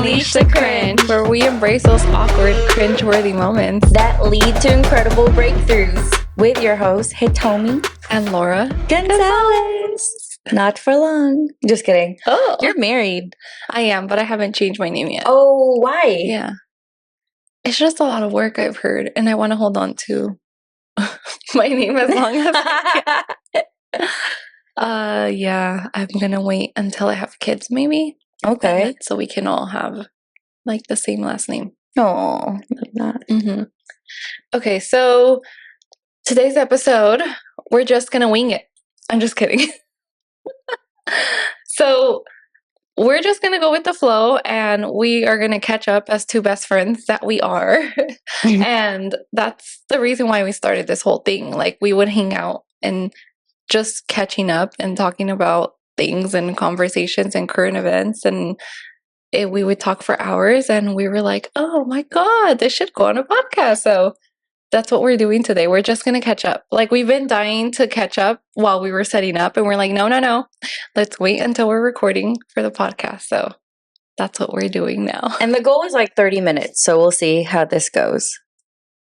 Unleash the Cringe, where we embrace those awkward, cringe-worthy moments that lead to incredible breakthroughs. With your host, Hitomi and Laura Gonzalez. Not for long. Just kidding. Oh, You're married. I am, but I haven't changed my name yet. Oh, why? Yeah. It's just a lot of work, I've heard, and I want to hold on to my name as long as I can. Yeah, I'm gonna wait until I have kids, maybe. Okay. So we can all have like the same last name. Oh, love that. Mm-hmm. Okay, so today's episode, we're just gonna wing it. I'm just kidding. So we're just gonna go with the flow, and we are gonna catch up as two best friends that we are. And that's the reason why we started this whole thing. Like, we would hang out and just catching up and talking about things and conversations and current events, and we would talk for hours, and we were like, oh my god, this should go on a podcast. So that's what we're doing today. We're just gonna catch up. Like, we've been dying to catch up while we were setting up, and we're like, no, let's wait until we're recording for the podcast. So that's what we're doing now. And the goal is like 30 minutes, so we'll see how this goes.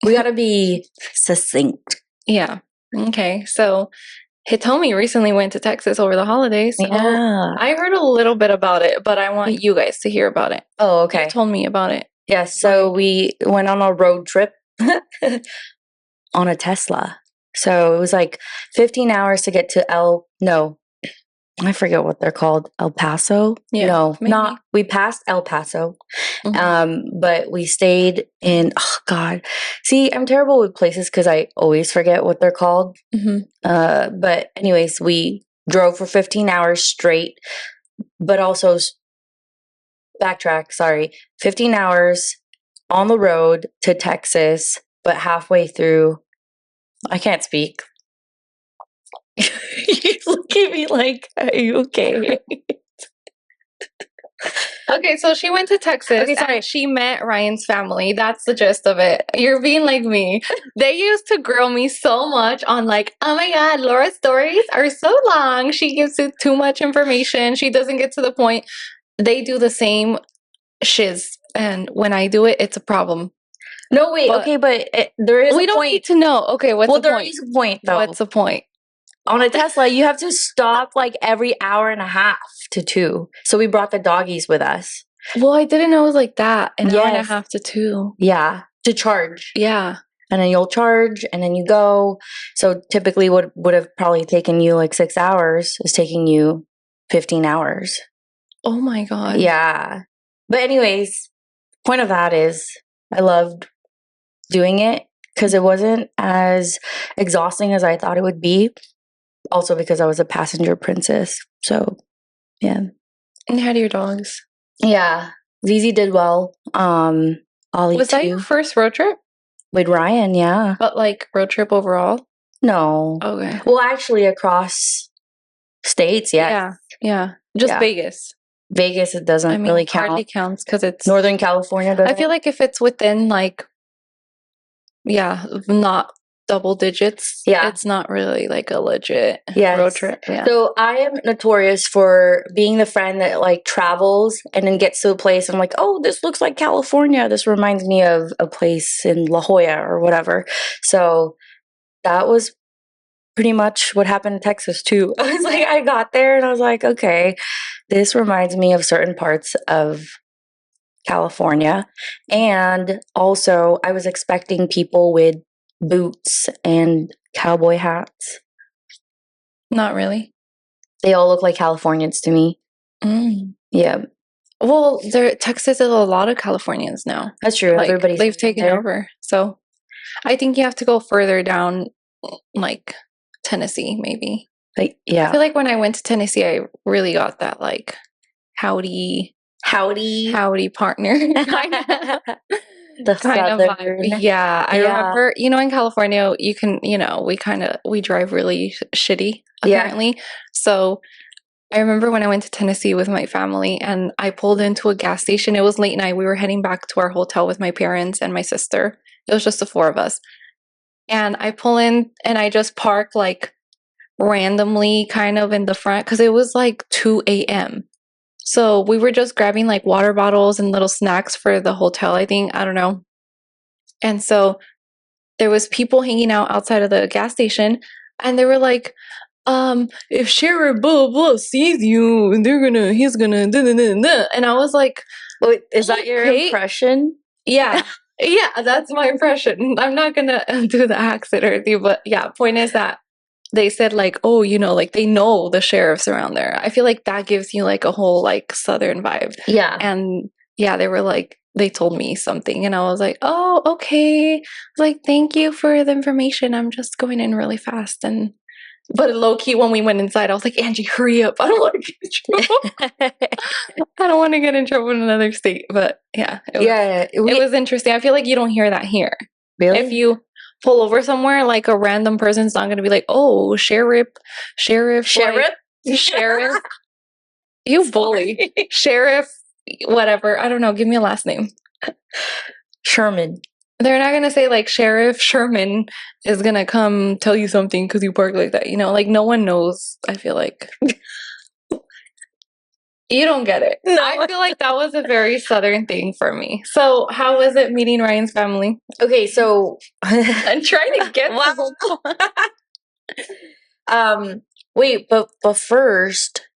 We gotta be succinct. Yeah. Okay. So Hitomi recently went to Texas over the holidays. So Yeah. I heard a little bit about it, but I want you guys to hear about it. Oh, okay. You told me about it. Yeah, so we went on a road trip on a Tesla. So it was like 15 hours to get to I forget what they're called. El Paso? Yeah, no, maybe. We passed El Paso. Mhm. But we stayed in, oh God. See, I'm terrible with places because I always forget what they're called. Mhm. But anyways, we drove for 15 hours straight, but also backtrack, sorry, 15 hours on the road to Texas, but halfway through, I can't speak. You look at me like, are you okay? Okay, so she went to Texas. Okay, sorry. And she met Ryan's family. That's the gist of it. You're being like me. They used to grill me so much on like, oh my God, Laura's stories are so long. She gives it too much information. She doesn't get to the point. They do the same shiz. And when I do it, it's a problem. No, wait, But okay, but there is a we don't point. need to know. Okay, what's the There point? is a point, though. What's the point? On a Tesla, you have to stop like every hour and a half to 2. So we brought the doggies with us. Well, I didn't know it was like that. An hour and a Yes. half to 2. Yeah, to charge. Yeah. And then you'll charge and then you go. So typically what would have probably taken you like 6 hours is taking you 15 hours. Oh my God. Yeah. But anyways, point of that is I loved doing it because it wasn't as exhausting as I thought it would be. Also because I was a passenger princess. So, yeah. And how do your dogs? Yeah. Zizi did well. Ollie Was that too. your first road trip? With Ryan, yeah. But like road trip overall? No. Okay. Well, actually across states, yeah. Yeah. Just Yeah. Vegas. Vegas, it doesn't really count. Hardly counts because it's Northern California doesn't. I feel like if it's within like, not double digits, it's not really like a legit road trip. Yeah. So I am notorious for being the friend that like travels and then gets to a place and I'm like, oh, this looks like California. This reminds me of a place in La Jolla or whatever. So that was pretty much what happened in Texas too. I was like, I got there and I was like, okay, this reminds me of certain parts of California. And also I was expecting people with boots and cowboy hats. Not really. They all look like Californians to me. Yeah. Well, Texas is a lot of Californians now. That's true. Like, Everybody's they've taken over. So I think you have to go further down, like Tennessee, maybe. Like, yeah. I feel like when I went to Tennessee, I really got that like howdy partner. The kind of vibe. Yeah, I remember, in California, you can, we drive really shitty, apparently. Yeah. So I remember when I went to Tennessee with my family and I pulled into a gas station. It was late night. We were heading back to our hotel with my parents and my sister. It was just the 4 of us. And I pull in and I just park like randomly kind of in the front because it was like 2 a.m. So we were just grabbing like water bottles and little snacks for the hotel, I think. I don't know. And so there was people hanging out outside of the gas station, and they were like, if Sheriff blah blah sees you, he's gonna da, da, da, da. And I was like, Wait, is that your okay. impression? Yeah. Yeah, that's my impression. I'm not gonna do the accent or anything, but yeah, point is that they said like, oh, like they know the sheriffs around there. I feel like that gives you like a whole like southern vibe. Yeah. And yeah, they were like, they told me something, and I was like, oh, okay. I was like, thank you for the information. I'm just going in really fast. But low key, when we went inside, I was like, Angie, hurry up. I don't want to get in trouble. I don't want to get in trouble in another state. But yeah, it was interesting. I feel like you don't hear that here. Really? If you pull over somewhere, like a random person's not going to be like, oh, sheriff. Like, sheriff. You bully. Sheriff, whatever. I don't know. Give me a last name. Sherman. They're not going to say like Sheriff Sherman is going to come tell you something because you park like that. Like no one knows, I feel like. You don't get it. No. I feel like that was a very southern thing for me. So how was it meeting Ryan's family? Okay, so I'm trying to get wait, but first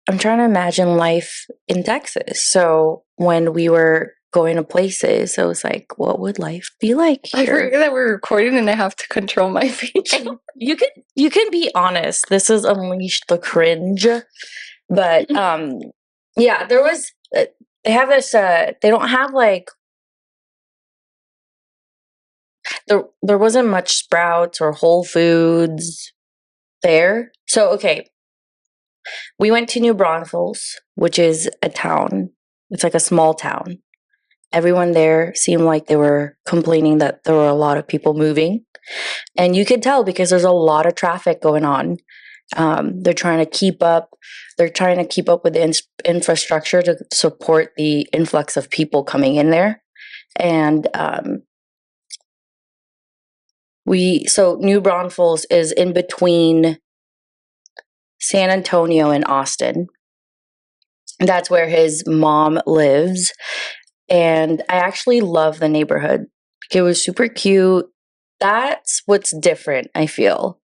I'm trying to imagine life in Texas. So when we were going to places, I was like, what would life be like here? I forget that we're recording and I have to control my feature. You can be honest. This is Unleash the Cringe. But yeah, there was they have this they don't have like there wasn't much Sprouts or Whole Foods there. So okay. We went to New Braunfels, which is a town. It's like a small town. Everyone there seemed like they were complaining that there were a lot of people moving. And you could tell because there's a lot of traffic going on. They're trying to keep up. They're trying to keep up with the infrastructure to support the influx of people coming in there. And so New Braunfels is in between San Antonio and Austin. That's where his mom lives. And I actually love the neighborhood. It was super cute. That's what's different, I feel.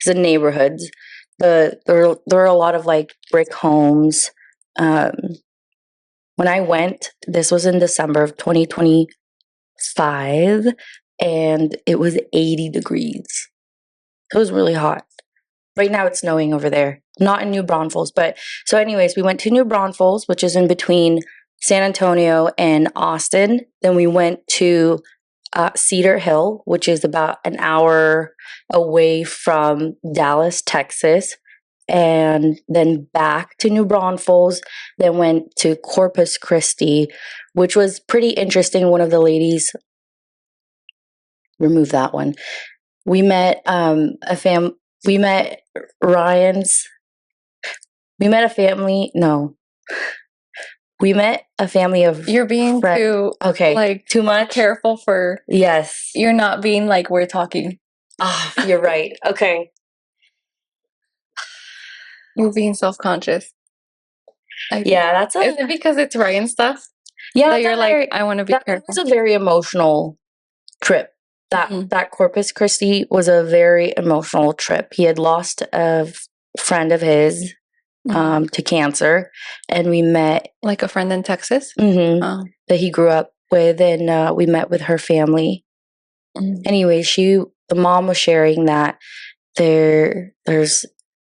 The neighborhoods. There are a lot of like brick homes. When I went, this was in December of 2025, and it was 80 degrees. It was really hot. Right now it's snowing over there. Not in New Braunfels, but so anyways, we went to New Braunfels, which is in between San Antonio and Austin. Then we went to Cedar Hill, which is about an hour away from Dallas, Texas, and then back to New Braunfels, then went to Corpus Christi, which was pretty interesting. One of the ladies, remove that one. We met we met a family of You're being too too much careful for yes. You're not being like we're talking. You're right. Okay. You're being self-conscious. Yeah, that's Is it because it's Ryan stuff? Yeah, that you're like, I want to be careful. It's a very emotional trip. That Corpus Christi was a very emotional trip. He had lost a friend of his to cancer, and we met like a friend in Texas that he grew up with, and we met with her family. Anyway, the mom was sharing that there's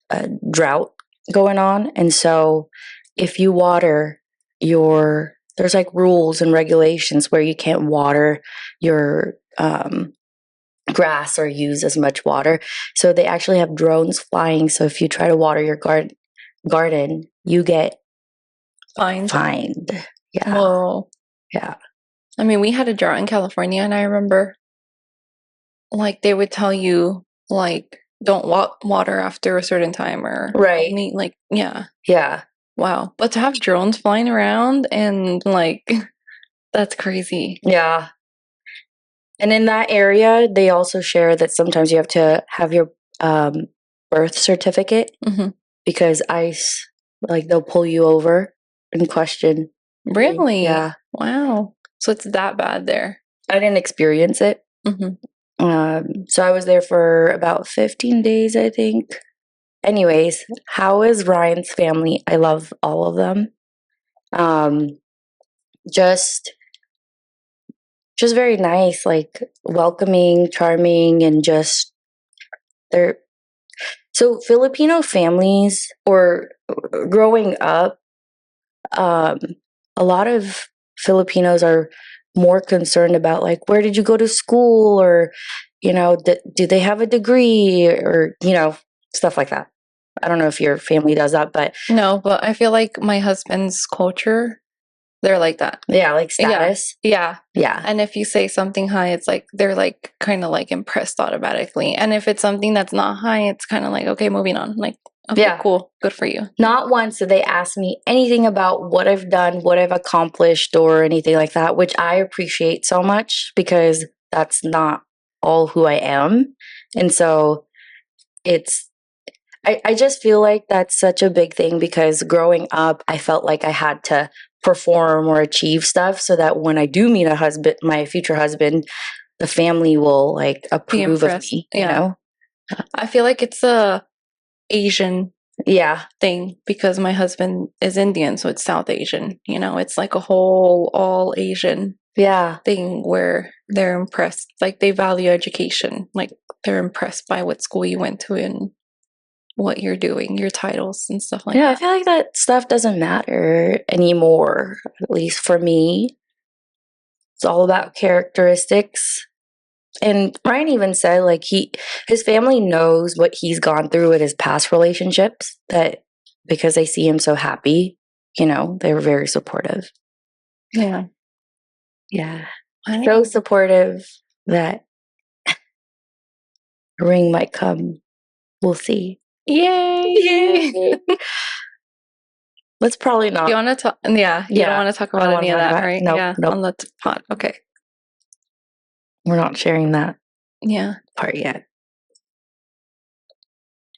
a drought going on, and so if you water there's like rules and regulations where you can't water your grass or use as much water. So they actually have drones flying. So if you try to water your garden, you get fined. Yeah. Whoa. Yeah. I mean, we had a drought in California, and I remember like they would tell you like don't water after a certain time or right. Like yeah. Yeah. Wow. But to have drones flying around and like that's crazy. Yeah. And in that area, they also share that sometimes you have to have your birth certificate because ICE Like they'll pull you over and question. Really? Yeah. Wow. So it's that bad there. I didn't experience it. So I was there for about 15 days, I think. Anyways, how is Ryan's family? I love all of them. Just very nice, like welcoming, charming, and just they're so Filipino families or growing up, a lot of Filipinos are more concerned about like where did you go to school or do they have a degree or stuff like that. I don't know if your family does that, but No, but I feel like my husband's culture, they're like that. yeah, like status. Yeah. Yeah. And if you say something high, it's like they're like kind of like impressed automatically. And if it's something that's not high, it's kind of like, okay, moving on. Like, okay, Yeah. cool. Good for you. Not once did they ask me anything about what I've done, what I've accomplished, or anything like that, which I appreciate so much because that's not all who I am. And so I just feel like that's such a big thing because growing up, I felt like I had to perform or achieve stuff so that when I do meet my future husband, the family will like approve of me, you know? I feel like it's a Asian thing because my husband is Indian, so it's South Asian. It's like a whole all Asian thing where they're impressed. Like they value education. Like they're impressed by what school you went to and what you're doing, your titles and stuff like that. Yeah, I feel like that stuff doesn't matter anymore, at least for me. It's all about characteristics. And Ryan even said like his family knows what he's gone through in his past relationships, that because they see him so happy, they're very supportive. Yeah. Yeah. So supportive that a ring might come. We'll see. Yay! Let's probably not. You want to talk? Yeah. You don't want to talk about any of that, right? Nope. On the pot. Okay. We're not sharing that part yet.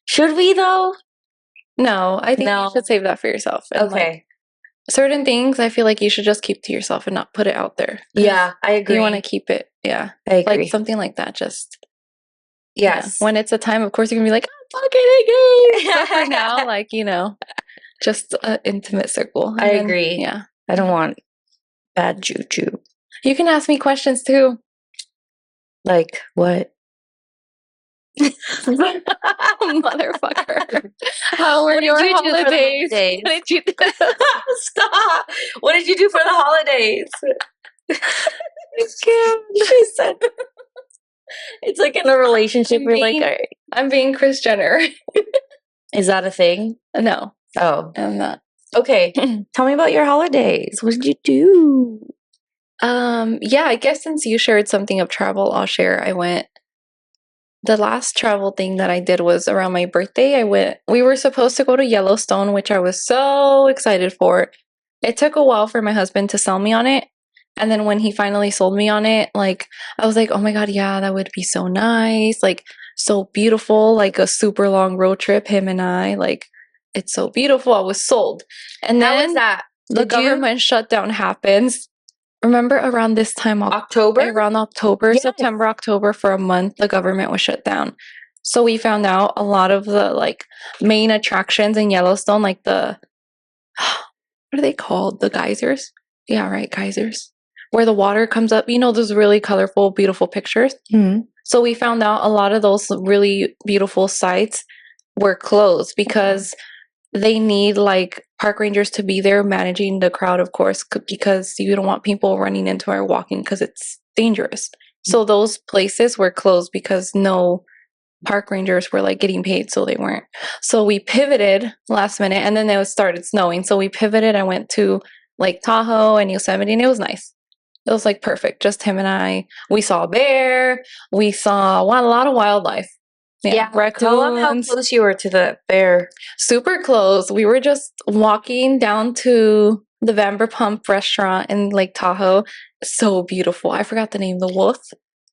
Should we though? No, I think you should save that for yourself. And okay. Certain things I feel like you should just keep to yourself and not put it out there. Yeah, I agree. You want to keep it. Yeah. I agree. Like something like that. Just. Yes. Yeah. When it's a time, of course, you're going to be like, I'm fucking again. But for now, like, just an intimate circle. I agree. Yeah. I don't want bad juju. You can ask me questions too. Like what? Motherfucker. How were your holidays? What did you do? Stop. What did you do for the holidays? She said. It's like in a relationship, we're like, all right. I'm being Kris Jenner. Is that a thing? No. Oh. I'm not. Okay. Tell me about your holidays. What did you do? Yeah, I guess since you shared something of travel, I'll share. The last travel thing that I did was around my birthday. We were supposed to go to Yellowstone, which I was so excited for. It took a while for my husband to sell me on it. And then when he finally sold me on it, like, I was like, oh my God, yeah, that would be so nice. Like, so beautiful, like a super long road trip, him and I, like, it's so beautiful. I was sold. And then the government shutdown happens. Remember around this time, around October, yes. September, October, for a month, the government was shut down. So we found out a lot of the like main attractions in Yellowstone, like what are they called? The geysers? Yeah, right. Geysers. Where the water comes up, those really colorful, beautiful pictures. Mm-hmm. So we found out a lot of those really beautiful sites were closed because they need like park rangers to be there managing the crowd, of course, because you don't want people running into or walking because it's dangerous. So those places were closed because no park rangers were like getting paid, so they weren't. So we pivoted last minute, and then it started snowing. So we pivoted. I went to Lake Tahoe and Yosemite, and it was nice. It was like perfect. Just him and I. We saw a bear. We saw a lot of wildlife. Yeah, raccoons. Tell them how close you were to the bear. Super close. We were just walking down to the Vanderpump restaurant in Lake Tahoe. So beautiful. I forgot the name. The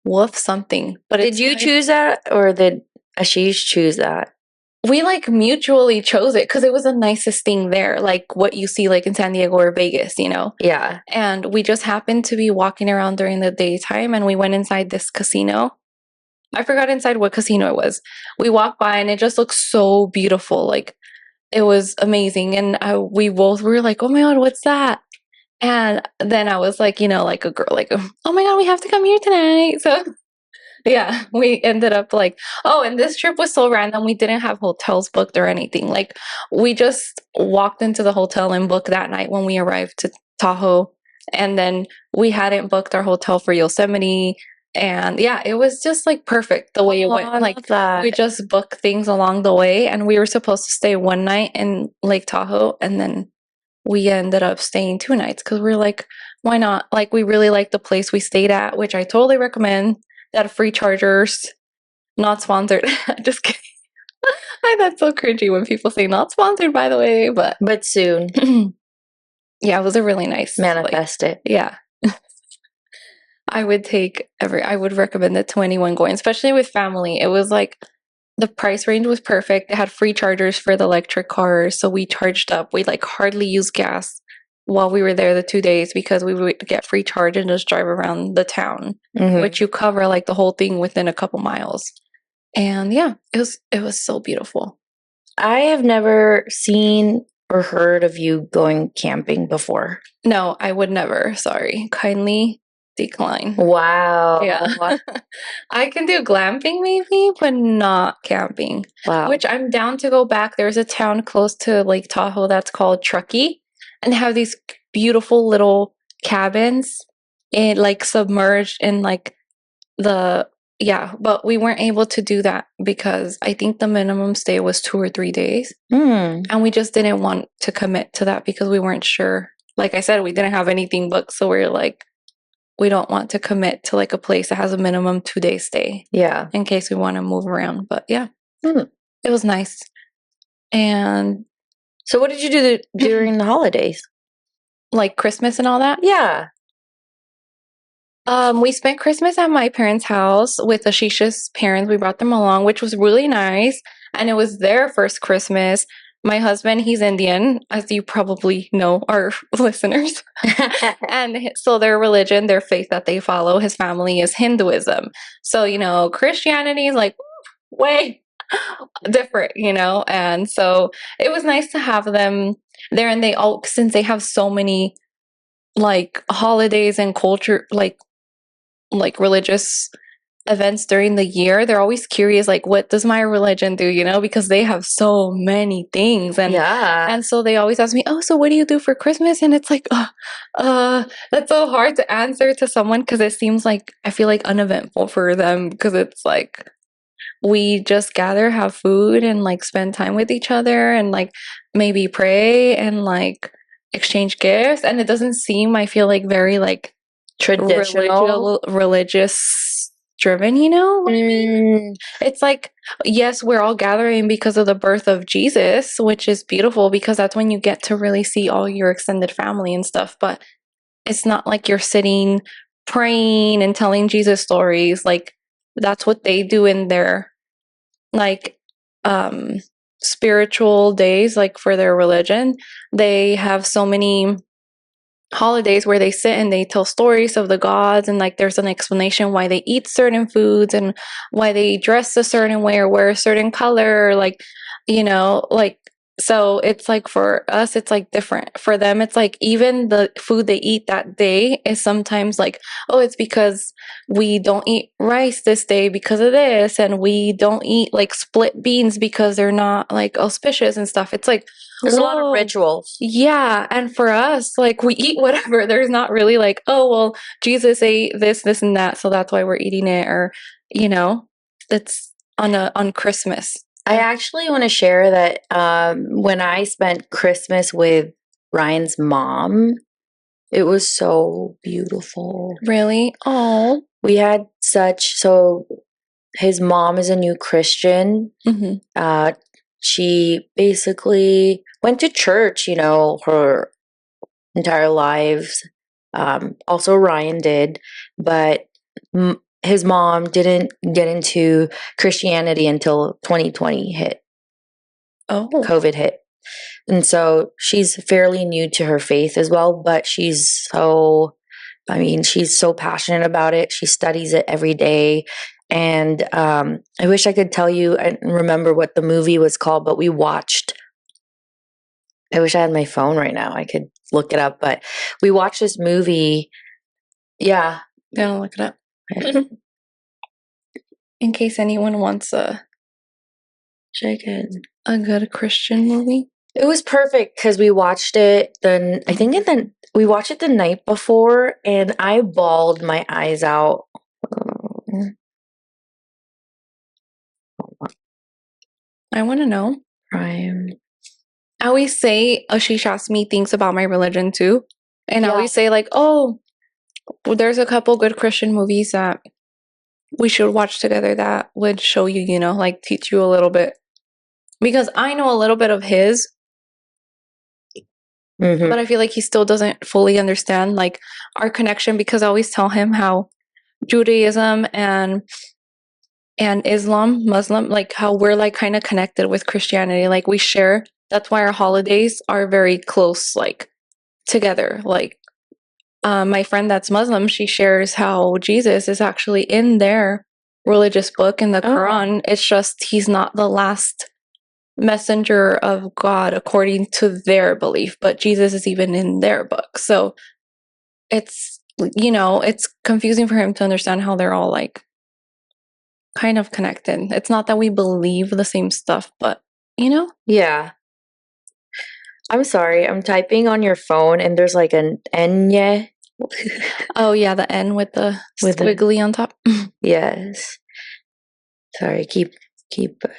Wolf something. But did you choose that, or did Ashish choose that? we like mutually chose it because it was the nicest thing there, like what you see like in San Diego or Vegas, you know? Yeah. And we just happened to be walking around during the daytime and we went inside this casino. I forgot inside what casino it was. We walked by and it just looked so beautiful. Like it was amazing. And we both were like, oh my God, what's that? And then I was like, you know, like a girl, like, oh my God, we have to come here tonight. So yeah, we ended up like, oh, and this trip was so random. We didn't have hotels booked or anything. Like, we just walked into the hotel and booked that night when we arrived to Tahoe. And then we hadn't booked our hotel for Yosemite. And yeah, it was just like perfect the way it went. I Like, love that. we just booked things along the way. And we were supposed to stay one night in Lake Tahoe. And then we ended up staying 2 nights because we're like, why not? Like, we really like the place we stayed at, which I totally recommend. They had free chargers, not sponsored. Just kidding. That's so cringy when people say not sponsored, by the way, but soon. yeah, it was a really nice Manifest it. Yeah. I would recommend it to anyone going, especially with family. It was like the price range was perfect. It had free chargers for the electric cars, so we charged up. We like hardly used gas while we were there the 2 days because we would get free charge and just drive around the town, which you cover like the whole thing within a couple miles. And yeah, it was so beautiful. I have never seen or heard of you going camping before. No, I would never. Sorry. Kindly decline. Wow. Yeah. I can do glamping maybe, but not camping. Wow. Which I'm down to go back. There's a town close to Lake Tahoe that's called Truckee, and they have these beautiful little cabins in like submerged in like but we weren't able to do that because I think the minimum stay was 2 or 3 days. And we just didn't want to commit to that because we weren't sure. Like I said, we didn't have anything booked, so we were like, we don't want to commit to like a place that has a minimum 2-day stay. Yeah. In case we want to move around. But yeah, it was nice. And so what did you do during the holidays? Like Christmas and all that? Yeah. We spent Christmas at my parents' house with Ashisha's parents. We brought them along, which was really nice. And it was their first Christmas. My husband, he's Indian, as you probably know, our listeners. And so their religion, their faith that they follow, his family is Hinduism. So, you know, Christianity is like way different, you know? And so it was nice to have them there. And they all, since they have so many like holidays and culture, like religious events during the year, they're always curious, like, what does my religion do, you know, because they have so many things. And and so they always ask me, oh, so what do you do for Christmas? And it's like, that's so hard to answer to someone because it seems like, I feel like uneventful for them because it's like we just gather, have food, and like spend time with each other and like maybe pray and like exchange gifts. And it doesn't seem, I feel like, very like traditional, religious driven, you know? It's like, yes, we're all gathering because of the birth of Jesus, which is beautiful because that's when you get to really see all your extended family and stuff. But it's not like you're sitting praying and telling Jesus stories. Like that's what they do in their like spiritual days, like for their religion. They have so many holidays where they sit and they tell stories of the gods, and like there's an explanation why they eat certain foods and why they dress a certain way or wear a certain color, like, you know, like, so it's like for us it's like different. For them it's like even the food they eat that day is sometimes like, oh, it's because we don't eat rice this day because of this, and we don't eat like split beans because they're not like auspicious and stuff. It's like there's a lot of rituals. Yeah. And for us, like we eat whatever. There's not really like, oh, well, Jesus ate this, and that, so that's why we're eating it. Or, you know, it's on Christmas. I actually want to share that when I spent Christmas with Ryan's mom, it was so beautiful. Really? Oh. We had so his mom is a new Christian. She basically went to church, you know, her entire lives. Also Ryan did, but his mom didn't get into Christianity until 2020 hit. Oh, COVID hit. And so she's fairly new to her faith as well, but she's so passionate about it. She studies it every day. And I wish I could tell you and remember what the movie was called, but we watched. I wish I had my phone right now. I could look it up, but we watched this movie. Yeah. I'll look it up. In case anyone wants a good Christian movie. It was perfect because we watched it we watched it the night before and I bawled my eyes out. I want to know. Prime. I always say Ashish asks me things about my religion too. And I always say like, oh, well, there's a couple good Christian movies that we should watch together that would show you, you know, like teach you a little bit. Because I know a little bit of his, but I feel like he still doesn't fully understand like our connection, because I always tell him how Judaism and Muslim, like how we're like kind of connected with Christianity. Like we share, that's why our holidays are very close, like together. Like my friend that's Muslim, she shares how Jesus is actually in their religious book in the Quran. It's just he's not the last messenger of God according to their belief, but Jesus is even in their book. So it's, you know, it's confusing for him to understand how they're all like kind of connected. It's not that we believe the same stuff, but you know? Yeah. I'm sorry, I'm typing on your phone and there's like an Enye. Oh yeah, the N with the squiggly on top. Yes. Sorry, keep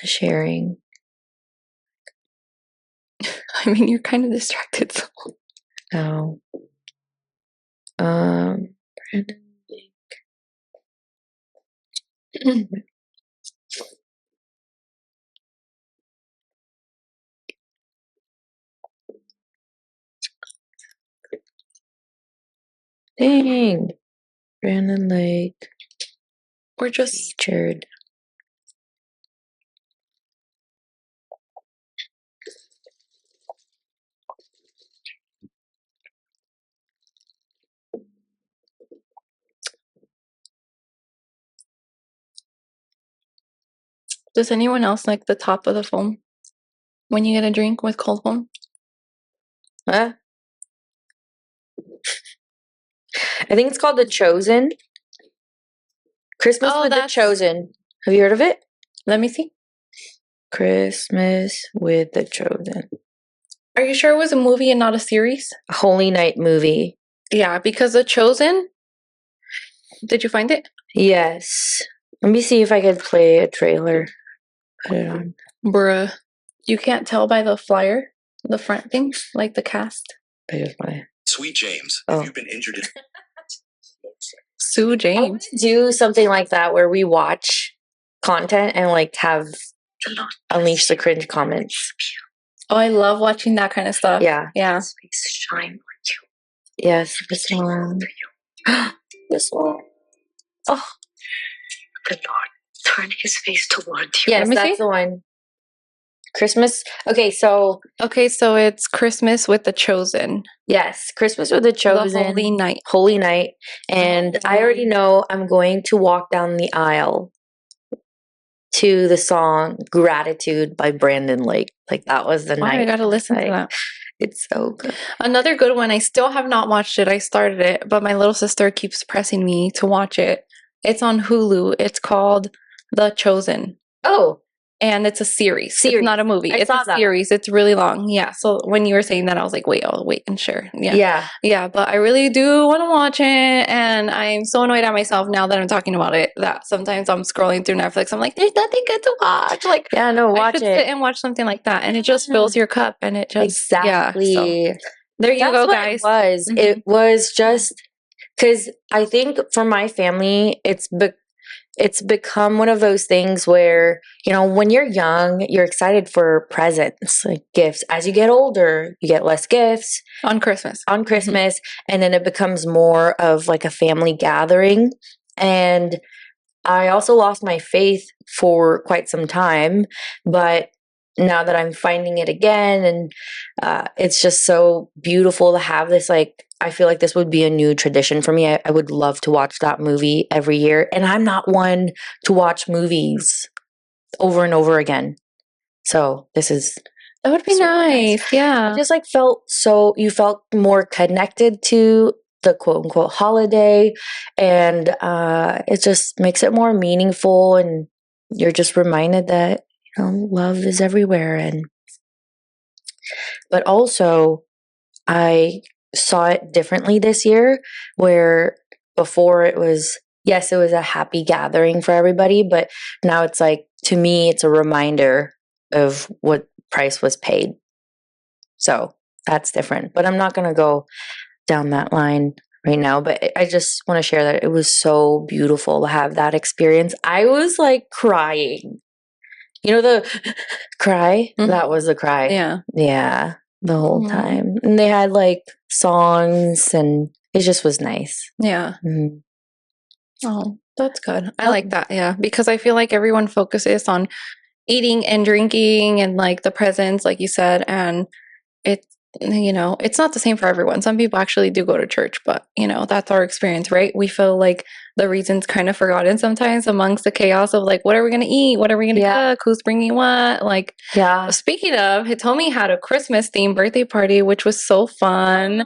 sharing. I mean, you're kind of distracted. So. Oh. Dang. Brandon Lake. We're just featured. Does anyone else like the top of the foam when you get a drink with cold foam? Huh? I think it's called The Chosen. Christmas with The Chosen. Have you heard of it? Let me see. Christmas with The Chosen. Are you sure it was a movie and not a series? A Holy Night movie. Yeah, because The Chosen. Did you find it? Yes. Let me see if I could play a trailer. Put it on. Bruh. You can't tell by the flyer, the front thing, like the cast. Sweet James, if you've been injured in Sue James. I want to do something like that where we watch content and like have Unleash the Cringe comments. Oh, I love watching that kind of stuff. Yeah. Yeah. Shine on you. Yes, this one. This one. Oh. the Lord, turn his face toward you. Yes, that's the one. Christmas. Okay, so it's Christmas with The Chosen. Yes, Christmas with The Chosen. The Holy Night. Holy Night. And I already know I'm going to walk down the aisle to the song Gratitude by Brandon Lake. Like that was the night. I gotta listen to that. It's so good. Another good one. I still have not watched it. I started it, but my little sister keeps pressing me to watch it. It's on Hulu. It's called The Chosen. Oh. And it's a series. It's not a movie. It's a series. It's really long. Yeah. So when you were saying that, I was like, wait, I'll wait and share. Yeah. Yeah. But I really do want to watch it. And I'm so annoyed at myself now that I'm talking about it that sometimes I'm scrolling through Netflix. I'm like, there's nothing good to watch. Like, yeah, no, watch I should sit and watch something like that. And it just fills your cup. And it just, exactly. Yeah, so there you go, guys. It was just because I think for my family, it's become one of those things where, you know, when you're young, you're excited for presents, like gifts. As you get older, you get less gifts. On Christmas. And then it becomes more of like a family gathering. And I also lost my faith for quite some time, but now that I'm finding it again, and it's just so beautiful to have this. Like, I feel like this would be a new tradition for me. I would love to watch that movie every year, and I'm not one to watch movies over and over again. So this is That would be so nice. Yeah. I just like you felt more connected to the quote unquote holiday, and it just makes it more meaningful, and you're just reminded that love is everywhere. But also I saw it differently this year, where before it was, yes, it was a happy gathering for everybody, but now it's like, to me, it's a reminder of what price was paid. So that's different. But I'm not going to go down that line right now. But I just want to share that it was so beautiful to have that experience. I was like crying. You know, the cry? Mhm. That was the cry. Yeah. Yeah, the whole Aw. time. And they had like songs, and it just was nice. Yeah. Mhm. Oh, that's good. I like that. Yeah. Because I feel like everyone focuses on eating and drinking and like the presents, like you said. And it's, it's not the same for everyone. Some people actually do go to church, but, that's our experience, right? We feel like the reason's kind of forgotten sometimes amongst the chaos of like, what are we going to eat? What are we going to cook? Who's bringing what? Like, Yeah. speaking of, Hitomi had a Christmas themed birthday party, which was so fun.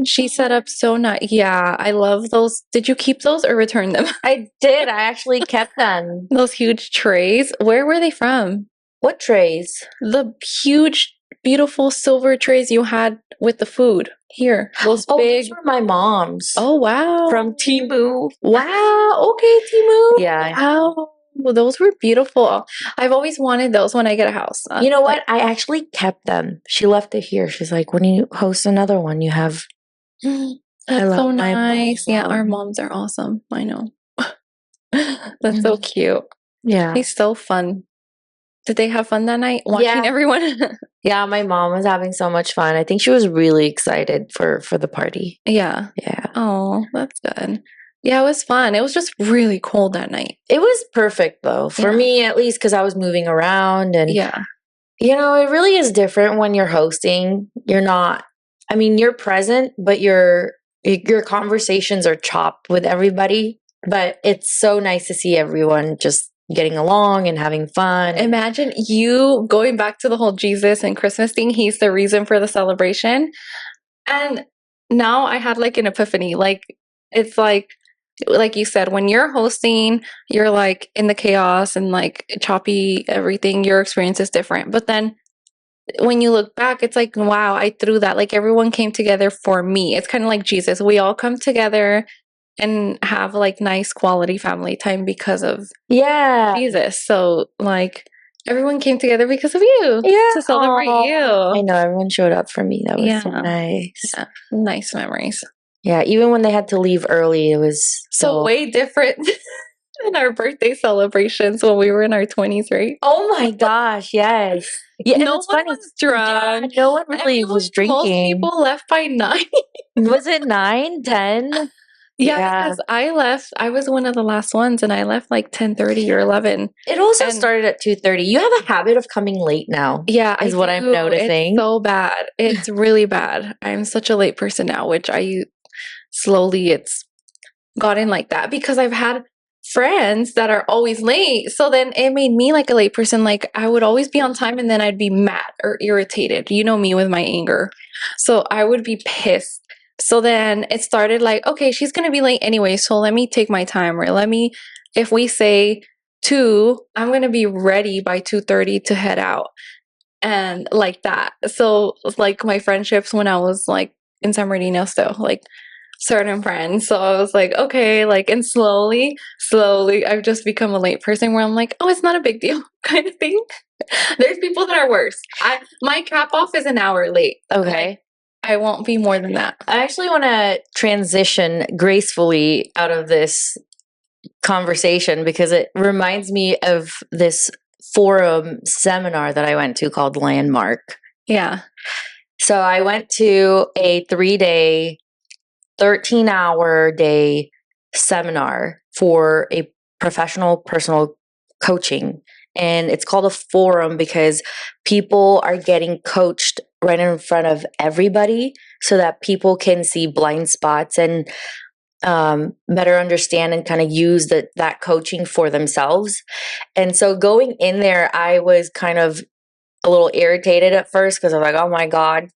She set up so nice. Yeah, I love those. Did you keep those or return them? I did. I actually kept them. Those huge trays. Where were they from? What trays? The huge, beautiful silver trays you had with the food. Here, those big. Those were my mom's. Oh, wow. From Temu. Wow. Okay, Timu. Yeah. Wow. Well, those were beautiful. I've always wanted those when I get a house. You know what? I actually kept them. She left it here. She's like, when you host another one, you have. That's so nice. Yeah, our moms are awesome. I know. That's so cute. Yeah. It's so fun. Did they have fun that night watching everyone? Yeah, my mom was having so much fun. I think she was really excited for the party. Yeah. Yeah. Oh, that's good. Yeah, it was fun. It was just really cold that night. It was perfect though, for me at least, because I was moving around, and it really is different when you're hosting. You're not. I mean, you're present, but your conversations are chopped with everybody. But it's so nice to see everyone just getting along and having fun. Imagine you going back to the whole Jesus and Christmas thing. He's the reason for the celebration. And now I had like an epiphany. Like, it's like you said, when you're hosting, you're like in the chaos and like choppy everything. Your experience is different. But then when you look back, it's like, wow, I threw that. Like, everyone came together for me. It's kind of like Jesus. We all come together and have like nice quality family time because of Jesus. So like everyone came together because of you. To celebrate you. I know, everyone showed up for me. That was so nice. Yeah. Nice memories. Yeah, even when they had to leave early, it was so way different than our birthday celebrations when we were in our 20s, right? Oh my gosh, yes. Yeah, no one was drunk. No one really was drinking. Most people left by 9. Was it 9, 10? Yeah, because I left. I was one of the last ones, and I left like 10:30 or 11. It also started at 2:30. You have a habit of coming late now. Yeah, is what I'm noticing. It's so bad. It's really bad. I'm such a late person now, which slowly it's gotten like that because I've had friends that are always late. So then it made me like a late person. Like, I would always be on time and then I'd be mad or irritated. You know me with my anger. So I would be pissed. So then it started like, okay, she's going to be late anyway. So let me take my time, or if we say 2, I'm going to be ready by 2:30 to head out. And like that. So like my friendships when I was like in San Bernardino still, like certain friends. So I was like, okay, like, and slowly, I've just become a late person where I'm like, oh, it's not a big deal kind of thing. There's people that are worse. My cap off is an hour late. Okay. I won't be more than that. I actually want to transition gracefully out of this conversation because it reminds me of this forum seminar that I went to called Landmark. Yeah. So I went to a 3-day 13-hour day seminar for a professional personal coaching. And it's called a forum because people are getting coached right in front of everybody so that people can see blind spots and better understand and kind of use that coaching for themselves. And so going in there, I was kind of a little irritated at first because I was like, oh my God,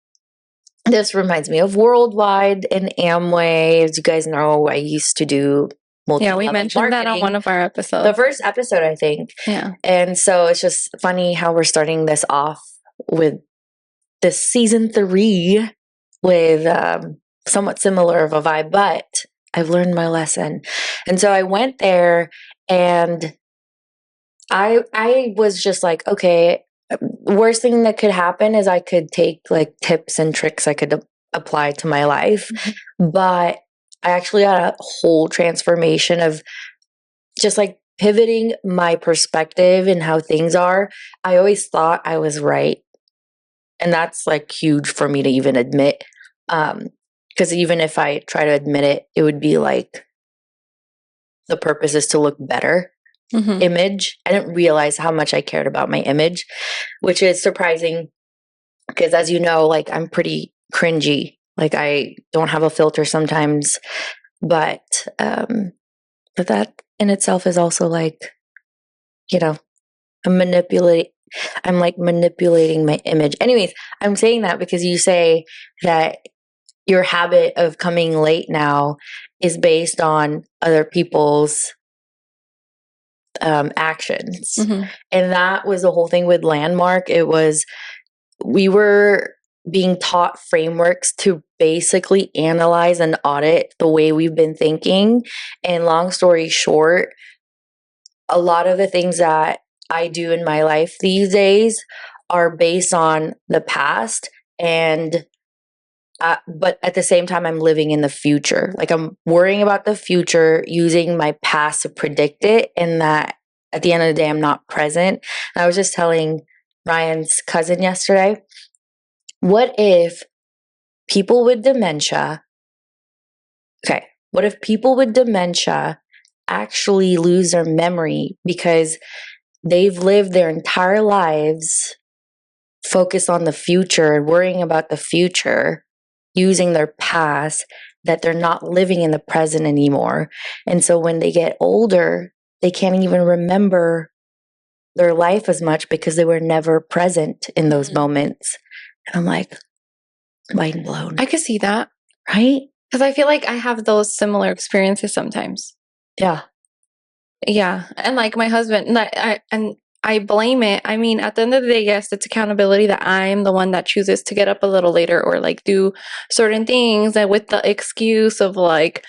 this reminds me of Worldwide and Amway. As you guys know, I used to do Yeah, we multi-level mentioned that on marketing. one of our episodes. The first episode, I think. Yeah. And so it's just funny how we're starting this off with this season 3 with somewhat similar of a vibe, but I've learned my lesson. And so I went there and I was just like, okay, worst thing that could happen is I could take like tips and tricks I could apply to my life. But I actually got a whole transformation of just like pivoting my perspective and how things are. I always thought I was right. And that's like huge for me to even admit. Because even if I try to admit it, it would be like the purpose is to look better. Image. I didn't realize how much I cared about my image, which is surprising because, as you know, like I'm pretty cringy. Like I don't have a filter sometimes, but that in itself is also like, you know, I'm like manipulating my image. Anyways, I'm saying that because you say that your habit of coming late now is based on other people's actions. And that was the whole thing with Landmark. It was, we were being taught frameworks to basically analyze and audit the way we've been thinking. And long story short, a lot of the things that I do in my life these days are based on the past and but at the same time, I'm living in the future. Like I'm worrying about the future, using my past to predict it. And that at the end of the day, I'm not present. And I was just telling Ryan's cousin yesterday, what if people with dementia, what if people with dementia actually lose their memory because they've lived their entire lives focused on the future and worrying about the future, using their past, that they're not living in the present anymore. And so when they get older, they can't even remember their life as much because they were never present in those moments. And I'm like, mind blown. I could see that. Right? Because I feel like I have those similar experiences sometimes. Yeah. Yeah. And like my husband, I blame it. I mean, at the end of the day, yes, it's accountability that I'm the one that chooses to get up a little later or like do certain things and with the excuse of like,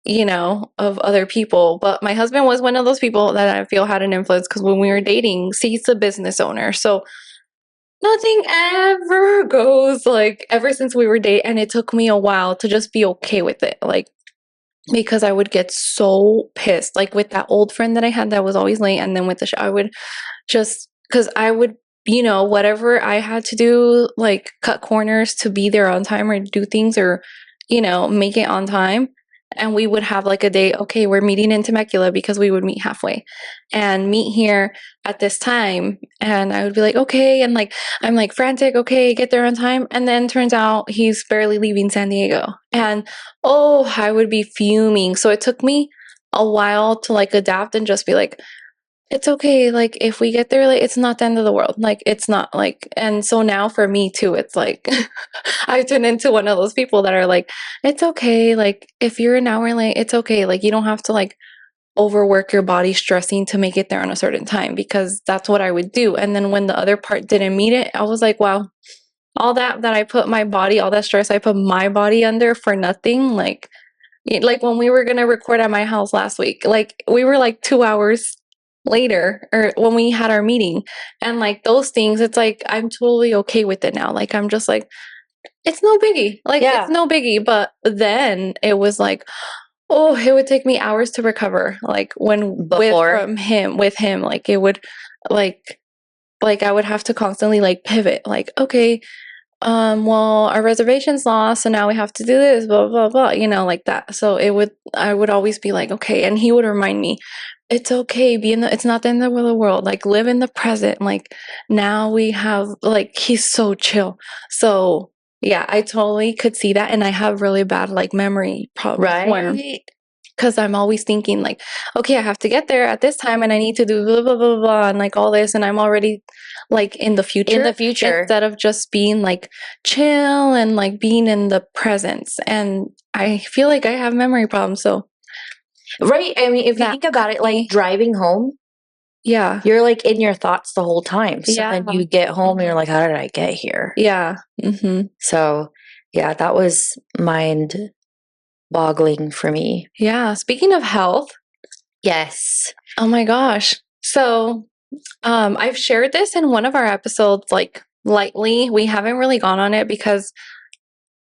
you know, of other people. But my husband was one of those people that I feel had an influence because when we were dating, see, he's a business owner. So nothing ever goes like ever since we were dating. And it took me a while to just be okay with it. Like, because I would get so pissed, like with that old friend that I had that was always late. And then with the I would just, because I would, you know, whatever I had to do, like cut corners to be there on time or do things or, you know, make it on time. And we would have like a day, okay, we're meeting in Temecula because we would meet halfway and meet here at this time. And I would be like, okay. And like, I'm like frantic, okay, get there on time. And then turns out he's barely leaving San Diego. And oh, I would be fuming. So it took me a while to like adapt and just be like, it's okay. Like if we get there late, it's not the end of the world. Like it's not like, and so now for me too, it's like I turn into one of those people that are like, it's okay. Like if you're an hour late, it's okay. Like you don't have to like overwork your body stressing to make it there on a certain time because that's what I would do. And then when the other part didn't meet it, I was like, wow, all that I put my body, all that stress I put my body under for nothing. Like when we were going to record at my house last week, like we were like 2 hours later or when we had our meeting and like those things, it's like I'm totally okay with it now. Like I'm just like, it's no biggie. Like it's no biggie. But then it was like, oh, it would take me hours to recover. Like when with him, like it would like I would have to constantly like pivot. Like, okay, well, our reservation's lost, so now we have to do this, blah, blah, blah, like that. So I would always be like, okay. And he would remind me, it's okay, it's not the end of the world. Like, live in the present. Like, now we have, like, he's so chill. So, yeah, I totally could see that. And I have really bad, like, memory problems. Right. Because I'm always thinking, like, okay, I have to get there at this time and I need to do blah, blah, blah, blah, and like all this. And I'm already like in the future. Instead of just being like chill and like being in the presence. And I feel like I have memory problems. So, right. I mean, if you think about it, like driving home, yeah, you're like in your thoughts the whole time. So Yeah. then you get home and you're like, how did I get here? yeah. Mm-hmm. So, yeah, that was mind boggling for me. Yeah. Speaking of health, Yes. oh my gosh. So, I've shared this in one of our episodes, like lightly. We haven't really gone on it because,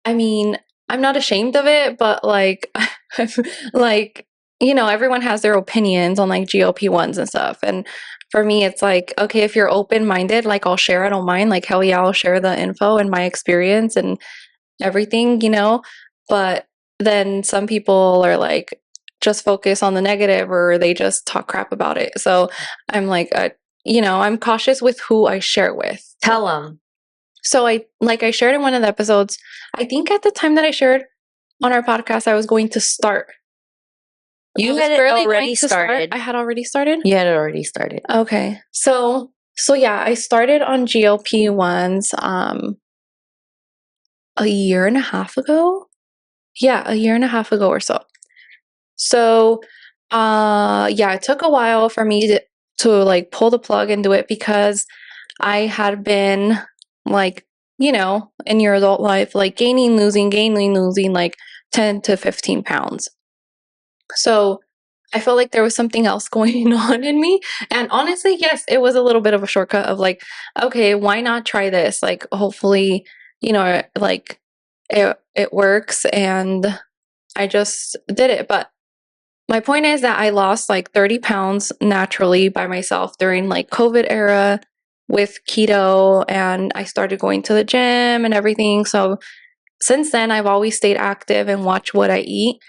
I mean, I'm not ashamed of it, but like, like, everyone has their opinions on like GLP-1s and stuff. And for me, it's like, okay, if you're open-minded, like I'll share, I don't mind. Like, hell yeah, I'll share the info and my experience and everything, But then some people are like, just focus on the negative or they just talk crap about it. So I'm like, I'm cautious with who I share with. Tell them. So I shared in one of the episodes, I think at the time that I shared on our podcast, I was going to start. You had already started. I had already started? You had already started. Okay. So yeah, I started on GLP-1s a year and a half ago. Yeah, a year and a half ago or so. So yeah, it took a while for me to like pull the plug and do it because I had been like, in your adult life, like gaining, losing, like 10 to 15 pounds. So I felt like there was something else going on in me. And honestly, yes, it was a little bit of a shortcut of like, okay, why not try this? Like, hopefully, like it works. And I just did it. But my point is that I lost like 30 pounds naturally by myself during like COVID era with keto, and I started going to the gym and everything. So since then, I've always stayed active and watched what I eat,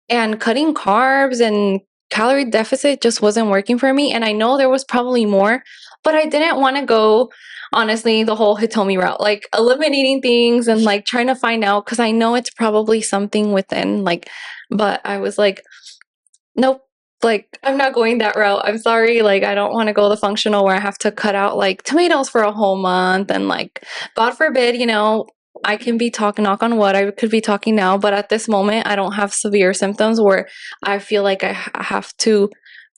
and cutting carbs and calorie deficit just wasn't working for me. And I know there was probably more, but I didn't want to go, honestly, the whole Hitomi route, like eliminating things and like trying to find out, because I know it's probably something within, like, but I was like, nope, like I'm not going that route. I'm sorry. Like, I don't want to go the functional where I have to cut out like tomatoes for a whole month. And like, God forbid, I can be talking, knock on wood, I could be talking now, but at this moment, I don't have severe symptoms where I feel like I have to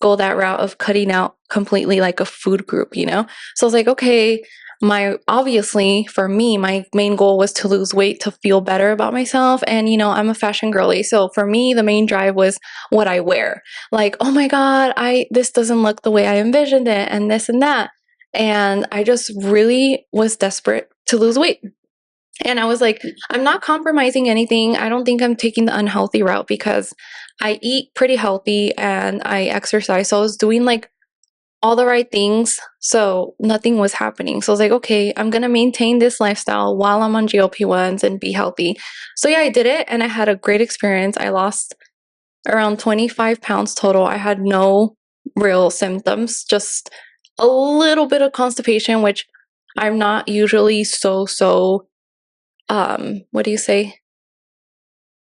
go that route of cutting out completely like a food group, So I was like, okay, obviously for me, my main goal was to lose weight, to feel better about myself. And, I'm a fashion girly. So for me, the main drive was what I wear. Like, oh my God, this doesn't look the way I envisioned it, and this and that. And I just really was desperate to lose weight. And I was like, I'm not compromising anything. I don't think I'm taking the unhealthy route because I eat pretty healthy and I exercise. So I was doing like all the right things. So nothing was happening. So I was like, okay, I'm going to maintain this lifestyle while I'm on GLP-1s and be healthy. So yeah, I did it and I had a great experience. I lost around 25 pounds total. I had no real symptoms, just a little bit of constipation, which I'm not usually what do you say?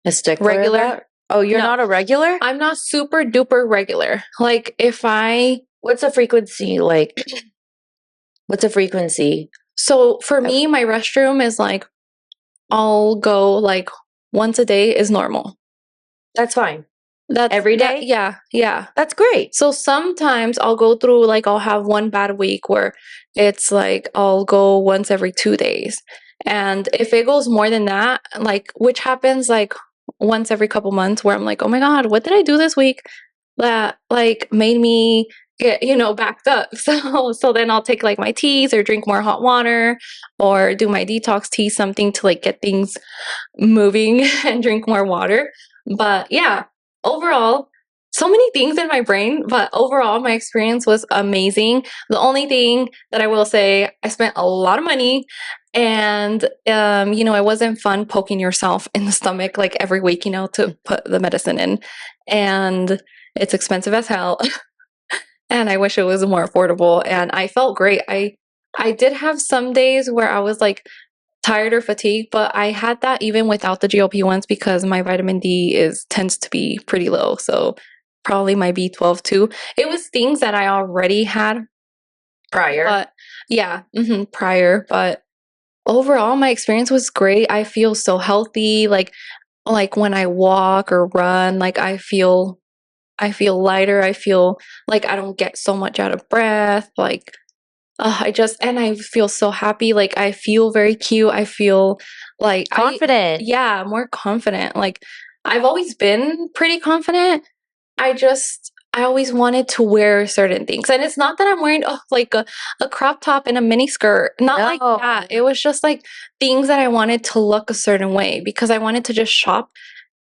A stickler? Regular? Oh, you're not a regular? I'm not super duper regular. Like what's a frequency like? What's a frequency? So for me, my restroom is like, I'll go like once a day is normal. That's fine. That's every day? Yeah. That's great. So sometimes I'll go through, like, I'll have one bad week where it's like, I'll go once every 2 days. And if it goes more than that, like, which happens like once every couple months, where I'm like, oh my God, what did I do this week that like made me get, backed up? So then I'll take like my teas or drink more hot water or do my detox tea, something to like get things moving and drink more water. But yeah, overall, so many things in my brain, but overall my experience was amazing. The only thing that I will say, I spent a lot of money, and you know, it wasn't fun poking yourself in the stomach like every week, you know, to put the medicine in, and it's expensive as hell. And I wish it was more affordable, and I felt great. I did have some days where I was like tired or fatigued, but I had that even without the GLP-1s because my vitamin D tends to be pretty low. So probably my B12 too. It was things that I already had Prior. but yeah, prior. But overall, my experience was great. I feel so healthy. Like when I walk or run, like I feel lighter. I feel like I don't get so much out of breath. Like and I feel so happy. Like I feel very cute. I feel like Confident. yeah, more confident. Like I've always been pretty confident. I always wanted to wear certain things. And it's not that I'm wearing like a crop top and a mini skirt. Not like No. that. It was just like things that I wanted to look a certain way because I wanted to just shop.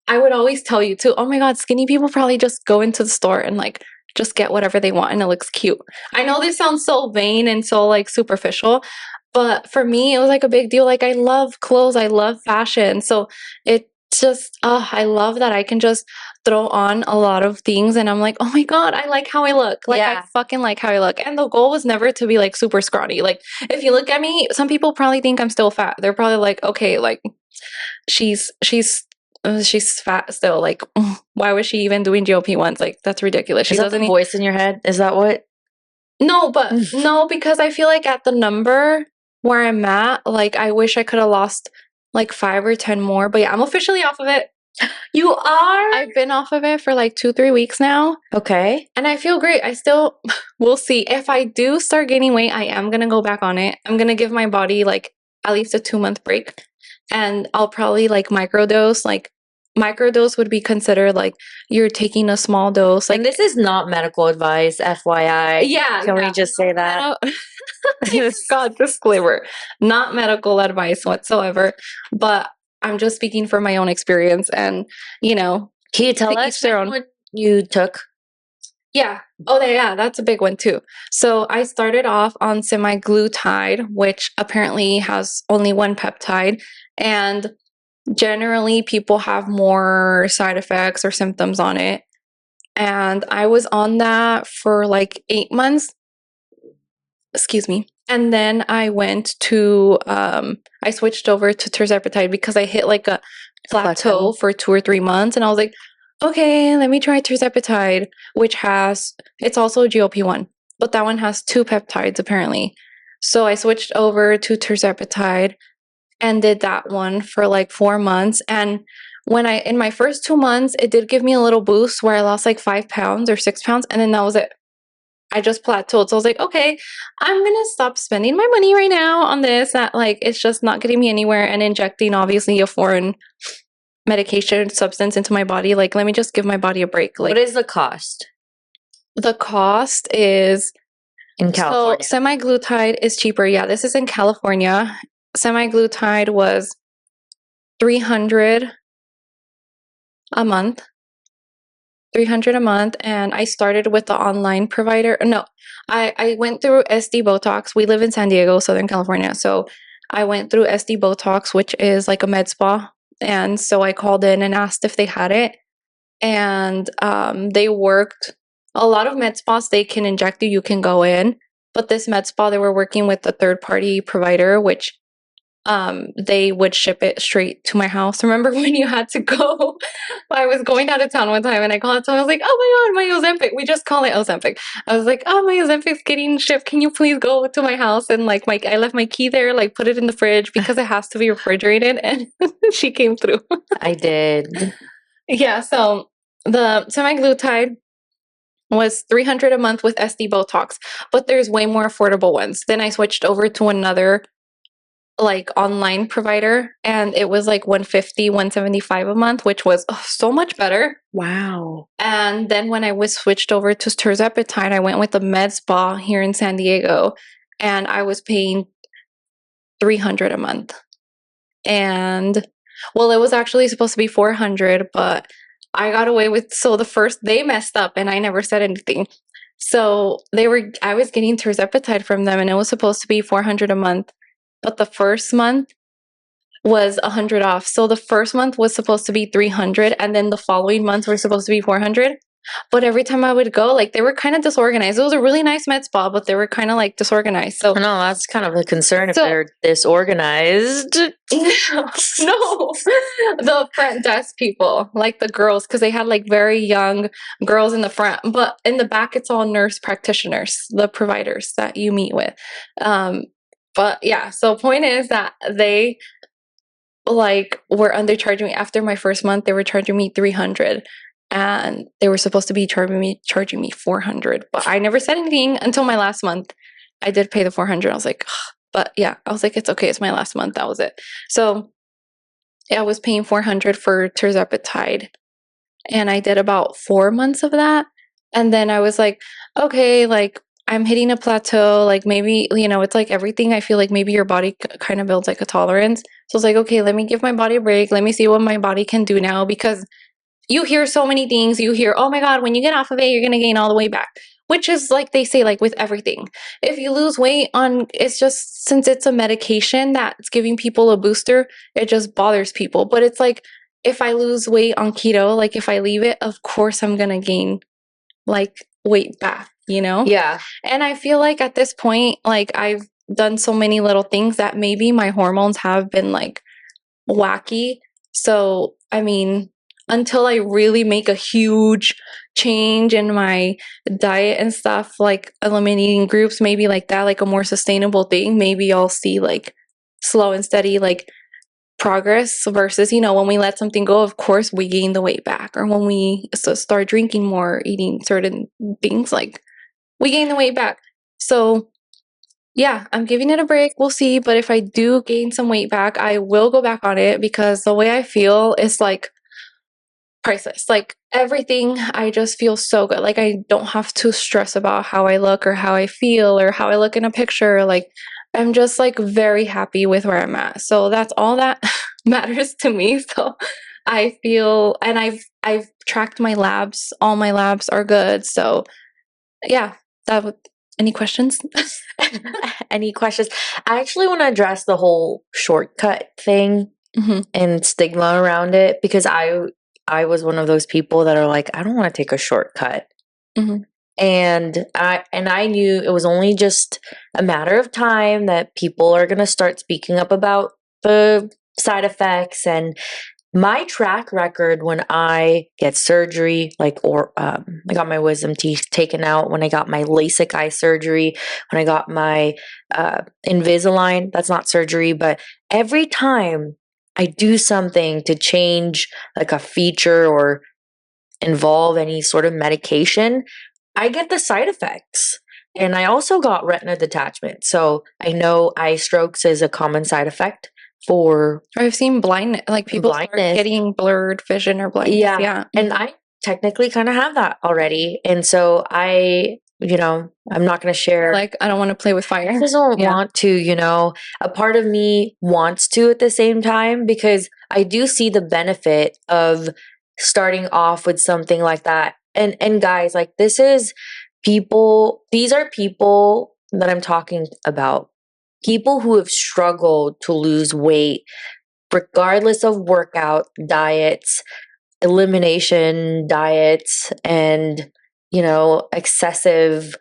I would always tell you too, oh my God, skinny people probably just go into the store and like just get whatever they want and it looks cute. I know this sounds so vain and so like superficial, but for me, it was like a big deal. Like I love clothes, I love fashion. So it just, I love that I can just throw on a lot of things and I'm like, oh my God, I like how I look. Like I Yeah. fucking like how I look. And the goal was never to be like super scrawny. Like if you look at me, some people probably think I'm still fat. They're probably like, okay, like she's fat still. Like, why was she even doing GLP-1s? Like, that's ridiculous. She Is that doesn't the voice in your head? Is that what? No, but no, because I feel like at the number where I'm at, like, I wish I could have lost like 5 or 10 more. But yeah, I'm officially off of it. You are? I've been off of it for like 2-3 weeks now. Okay. And I feel great. I still, we'll see. If I do start gaining weight, I am going to go back on it. I'm going to give my body like at least a 2-month break. And I'll probably like microdose. Like microdose would be considered like you're taking a small dose. Like And this is not medical advice, FYI. yeah, Can we just say that? God, disclaimer, not medical advice whatsoever. But I'm just speaking from my own experience, and you know, Can you tell to us each their own. what you took? Yeah. Oh, yeah, that's a big one too. So I started off on semaglutide, which apparently has only one peptide. And generally, people have more side effects or symptoms on it. And I was on that for like 8 months. Excuse me. And then I went to, I switched over to Tirzepatide because I hit like a plateau for 2 or 3 months. And I was like, okay, let me try Tirzepatide, which it's also a GLP-1, but that one has 2 peptides apparently. So I switched over to Tirzepatide and did that one for like 4 months. And in my first 2 months, it did give me a little boost where I lost like 5 pounds or 6 pounds. And then that was it. I just plateaued. So I was like, okay, I'm going to stop spending my money right now on this. That like, it's just not getting me anywhere, and injecting obviously a foreign medication substance into my body. Like, let me just give my body a break. Like, What is the cost? The cost is in California? So semaglutide is cheaper. Yeah, this is in California. Semaglutide was $300 a month. $300 a month, and I started with the online provider. No, I went through SD Botox. We live in San Diego, Southern California, so I went through SD Botox, which is like a med spa, and so I called in and asked if they had it, and they worked. A lot of med spas, they can inject you, you can go in, but this med spa, they were working with a third party provider, which they would ship it straight to my house. Remember when you had to go? I was going out of town one time and I called someone. I was like, oh my God, my Ozempic. We just call it Ozempic. I was like, oh, my Ozempic's getting shipped. Can you please go to my house? And like, I left my key there, like put it in the fridge because it has to be refrigerated. And she came through. I did. Yeah. So the semaglutide was $300 a month with SD Botox, but there's way more affordable ones. Then I switched over to another like online provider, and it was like $150, $175 a month, which was so much better. Wow. And then when I was switched over to Tirzepatide, I went with the med spa here in San Diego, and I was paying $300 a month. And well, it was actually supposed to be $400, but I got away with, so the first, they messed up and I never said anything. So I was getting Tirzepatide from them and it was supposed to be $400 a month, but the first month was $100 off. So the first month was supposed to be $300 and then the following months were supposed to be $400. But every time I would go, like, they were kind of disorganized. It was a really nice med spa, but they were kind of like disorganized. So No, that's kind of a concern if So- they're disorganized. no, the front desk people, like the girls, because they had like very young girls in the front, but in the back it's all nurse practitioners, the providers that you meet with. But yeah, so point is that they like were undercharging me. After my first month, they were charging me $300 and they were supposed to be charging me $400, but I never said anything until my last month. I did pay the $400. I was like, ugh. But yeah, I was like, it's okay, it's my last month, that was it. So yeah, I was paying $400 for Tirzepatide and I did about 4 months of that, and then I was like, okay, like I'm hitting a plateau, like maybe, you know, it's like everything, I feel like maybe your body kind of builds like a tolerance. So I was like, okay, let me give my body a break, let me see what my body can do now, because you hear so many things. You hear, oh my God, when you get off of it, you're going to gain all the way back, which is like they say, like with everything. If you lose weight on, it's just, since it's a medication that's giving people a booster, it just bothers people. But it's like, if I lose weight on keto, like if I leave it, of course I'm going to gain like weight back, you know? Yeah. And I feel like at this point, like I've done so many little things that maybe my hormones have been like wacky. So, I mean, until I really make a huge change in my diet and stuff, like eliminating groups, maybe like that, like a more sustainable thing, maybe I'll see like slow and steady, like progress versus, you know, when we let something go, of course we gain the weight back. Or when we start drinking more, eating certain things, like we gain the weight back. So yeah, I'm giving it a break. We'll see. But if I do gain some weight back, I will go back on it because the way I feel is like priceless. Like everything, I just feel so good. Like I don't have to stress about how I look or how I feel or how I look in a picture. Like I'm just like very happy with where I'm at. So that's all that matters to me. So I feel, and I've tracked my labs. All my labs are good. So yeah, that would, any questions? Any questions? I actually want to address the whole shortcut thing and stigma around it, because I was one of those people that are like, I don't want to take a shortcut. And I knew it was only just a matter of time that people are going to start speaking up about the side effects. And my track record when I get surgery, like, or I got my wisdom teeth taken out, when I got my LASIK eye surgery, when I got my Invisalign, that's not surgery, but every time I do something to change like a feature or involve any sort of medication, I get the side effects. And I also got retina detachment. So I know eye strokes is a common side effect for I've seen blind, like people start blindness. getting blurred vision or blindness. Yeah. And I technically kind of have that already. And so I, you know, I'm not going to share. Like, I don't want to play with fire. I just don't want to, you know. A part of me wants to at the same time, because I do see the benefit of starting off with something like that. And guys, like, this is people, these are people that I'm talking about. People who have struggled to lose weight, regardless of workout, diets, elimination diets, and, you know, excessive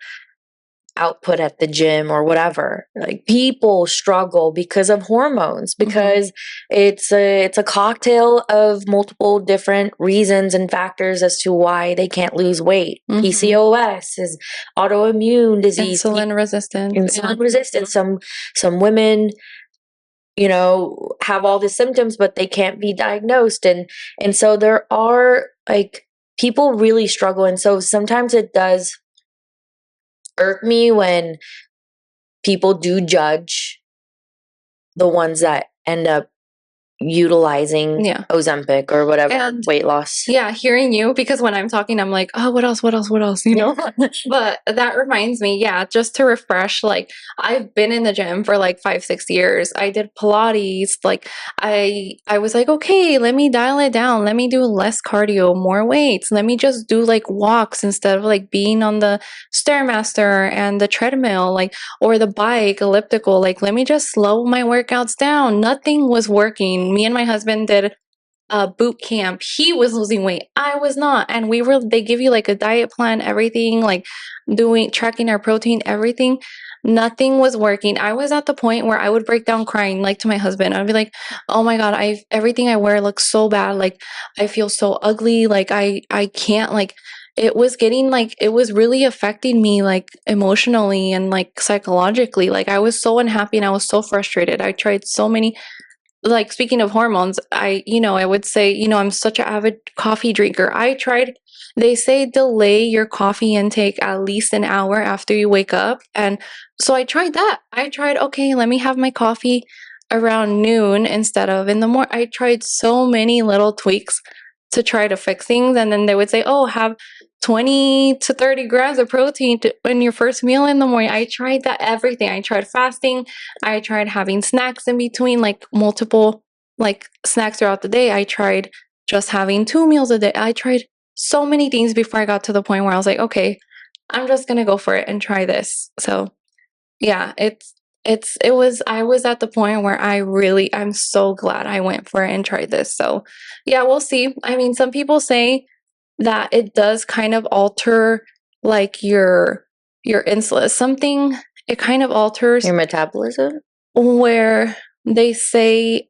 output at the gym or whatever. Like, people struggle because of hormones, because it's a cocktail of multiple different reasons and factors as to why they can't lose weight. PCOS is autoimmune disease, Insulin resistance. resistance. Some women, you know, have all the symptoms, but they can't be diagnosed. And so there are, like, people really struggle. And so sometimes it does irk me when people do judge the ones that end up utilizing Yeah. Ozempic or whatever And weight loss. yeah, hearing you, because when I'm talking, I'm like, oh, what else, But that reminds me, yeah, just to refresh, like, I've been in the gym for like 5-6 years. I did Pilates. Like, I was like, okay, let me dial it down. Let me do less cardio, more weights. Let me just do like walks instead of like being on the Stairmaster and the treadmill, like, or the bike, elliptical. Like, let me just slow my workouts down. Nothing was working. Me and my husband did boot camp. He was losing weight. I was not. And they give you like a diet plan, everything, like tracking our protein, everything. Nothing was working. I was at the point where I would break down crying, like to my husband. I'd be like, oh my God, everything I wear looks so bad. Like, I feel so ugly. Like, I can't, like, it was getting like, it was really affecting me, like, emotionally and like psychologically. Like, I was so unhappy and I was so frustrated. I tried so many, like, speaking of hormones, I would say, I'm such an avid coffee drinker. They say delay your coffee intake at least an hour after you wake up. And so I tried that. Okay, let me have my coffee around noon instead of in the morning. I tried so many little tweaks to try to fix things. And then they would say, oh, have 20 to 30 grams of protein in your first meal in the morning. I tried that, everything. I tried fasting. I tried having snacks in between, like multiple like snacks throughout the day. I tried just having 2 meals a day. I tried so many things before I got to the point where I was like, okay, I'm just going to go for it and try this. So yeah, I was at the point where I'm so glad I went for it and tried this. So yeah, we'll see. I mean, some people say that it does kind of alter like your insulin, something, it kind of alters Your metabolism? where they say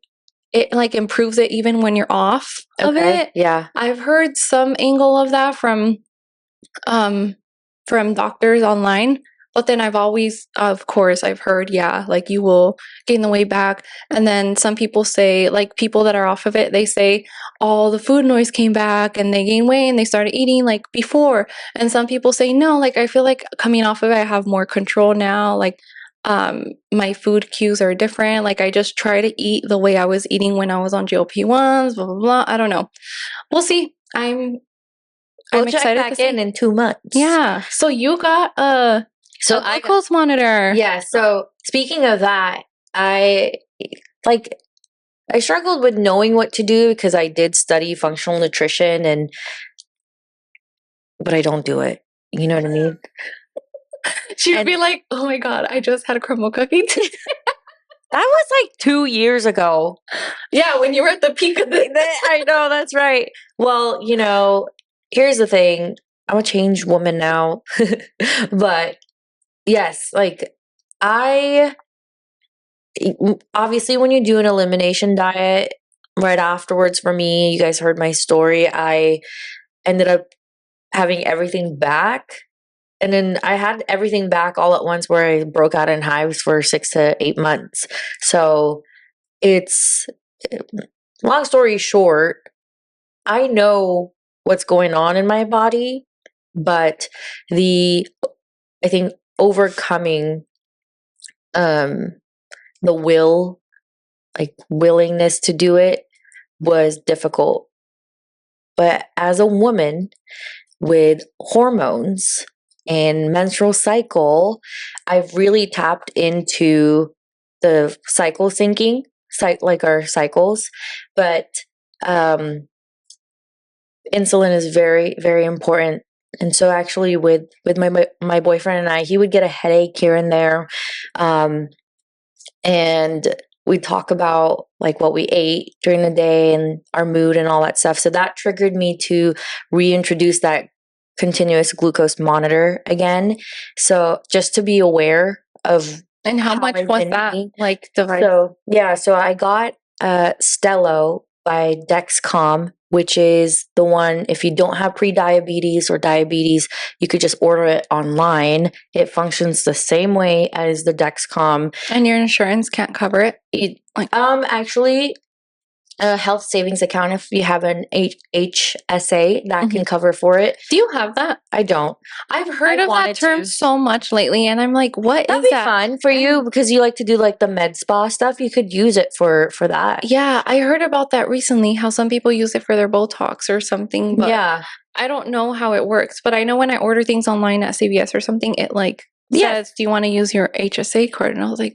it like improves it even when you're off of it. Yeah. I've heard some angle of that from doctors online, but then of course I've heard, yeah, like you will gain the weight back. And then some people say, like people that are off of it, they say all the food noise came back and they gained weight and they started eating like before. And some people say no, like I feel like coming off of it, I have more control now. Like my food cues are different. Like I just try to eat the way I was eating when I was on GLP-1s, blah blah blah. I don't know. We'll see. I'm We'll excited check to back see. in 2 months. Yeah. So you got a glucose monitor. Yeah. So speaking of that, I struggled with knowing what to do because I did study functional nutrition but I don't do it. You know what I mean? She'd be like, oh my God, I just had a crumble cookie. That was like 2 years ago. Yeah, when you were at the peak of it. I know, that's right. Well, here's the thing. I'm a changed woman now. But yes, like obviously when you do an elimination diet right afterwards, for me, you guys heard my story, I ended up having everything back. And then I had everything back all at once where I broke out in hives for 6 to 8 months. So it's, long story short, I know what's going on in my body, but I think overcoming the willingness to do it was difficult. But as a woman with hormones and menstrual cycle, I've really tapped into the cycle syncing, like our cycles. But insulin is very, very important. And so actually with my boyfriend and I, he would get a headache here and there. And we talk about like what we ate during the day and our mood and all that stuff. So that triggered me to reintroduce that continuous glucose monitor again. So just to be aware of. And how much was that like device? So I got Stelo by Dexcom, which is the one, if you don't have pre-diabetes or diabetes, you could just order it online. It functions the same way as the Dexcom. And your insurance can't cover it? Actually, a health savings account if you have an HSA that can cover for it. Do you have that? I don't. I've heard I of that wanted term to. so much lately, and I'm like, what That'd is be that? fun for you because you like to do like the med spa stuff. You could use it for that. Yeah, I heard about that recently, how some people use it for their Botox or something, but Yeah. I don't know how it works. But I know when I order things online at CVS or something, it like Yes. says, do you want to use your HSA card? And I was like,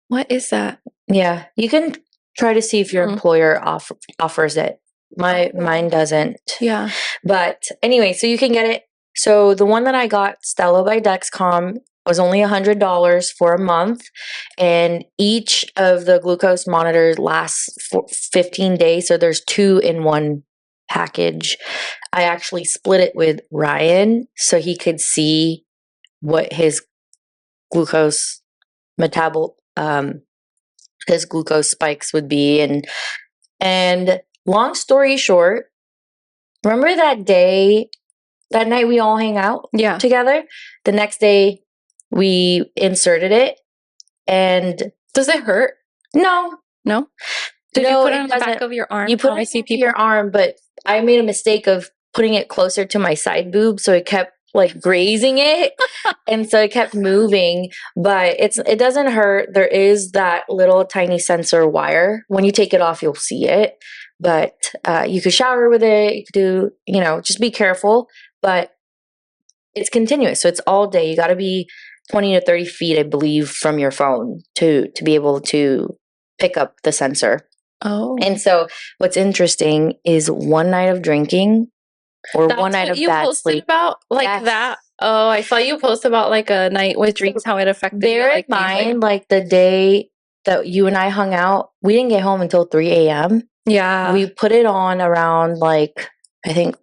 what is that? Yeah. You can try to see if your Mhm. employer offers it. Mine doesn't. Yeah. But anyway, so you can get it. So the one that I got, Stelo by Dexcom, was only $100 for a month, and each of the glucose monitors lasts for 15 days. So there's 2 in one package. I actually split it with Ryan so he could see what his glucose his glucose spikes would be, and long story short, remember that night we all hang out Yeah. together? The next day we inserted it, and Does it hurt? no. No? Did No, you put it it on the back doesn't. of your arm? You put How I it see into people. your arm, but I made a mistake of putting it closer to my side boob, so it kept like grazing it, and so it kept moving. But it doesn't hurt. There is that little tiny sensor wire. When you take it off, you'll see it. But you could shower with it. You could do, just be careful. But it's continuous, so it's all day. You got to be 20 to 30 feet, I believe, from your phone to be able to pick up the sensor. Oh. And so what's interesting is one night of drinking or That's one night what of you bad posted sleep. about? Like Yes. that? Oh, I saw you post about like a night with drinks, how it affected you. Bear in Like days later. mind, like the day that you and I hung out, we didn't get home until 3 a.m. Yeah. We put it on around like, I think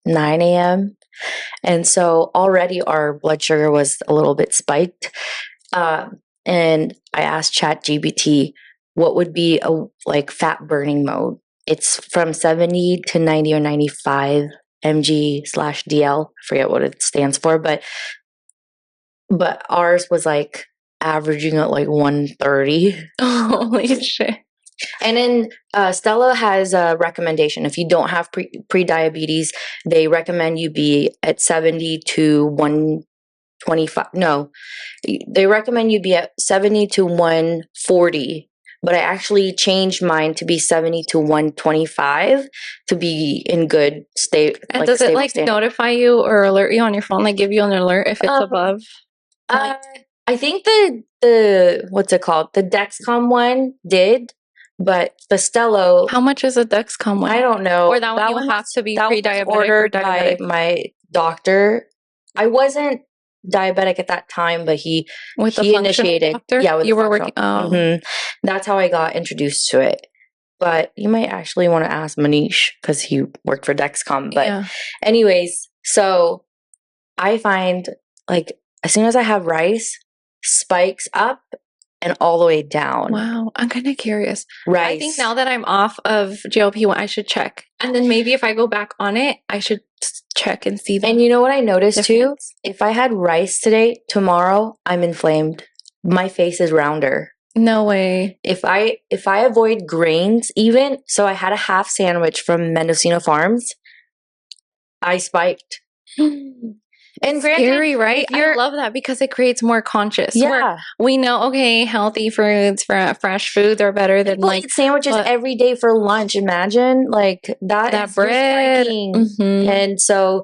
9 a.m. And so already our blood sugar was a little bit spiked. And I asked ChatGPT what would be a like fat burning mode. It's from 70 to 90 or 95 mg/dl. I forget what it stands for, but ours was like averaging at like 130. Holy shit. And then Stella has a recommendation. If you don't have pre-diabetes, they recommend you be at 70 to 125. No, they recommend you be at 70 to 140. But I actually changed mine to be 70 to 125 to be in good state. And like, does it stable like state. notify you or alert you on your phone? Like give you an alert if it's above? I think the what's it called? The Dexcom one did, but the Stelo. How much is a Dexcom one? I don't know. Or that one you one have to be that one was pre-diabetic or ordered diabetic? by my doctor. I wasn't diabetic at that time, but he With the he functional initiated. doctor? Yeah, with You the were working. functional- Oh. Mhm. That's how I got introduced to it. But you might actually want to ask Manish because he worked for Dexcom. But Yeah. anyways, so I find like as soon as I have rice, spikes up and all the way down. Wow. I'm kind of curious. Rice. I think now that I'm off of GLP-1, I should check. And then maybe if I go back on it, I should check and see that. And you know what I noticed too? difference. If I had rice today, tomorrow I'm inflamed. My face is rounder. No way. If I avoid grains, even so, I had a half sandwich from Mendocino Farms. I spiked. And granted, Scary, right? if you're- I love that because it creates more conscious. Yeah. Where we know, okay, healthy foods, fresh foods are better than People like eat sandwiches but- every day for lunch. Imagine like that that is your bread. spiking. Mhm. And so,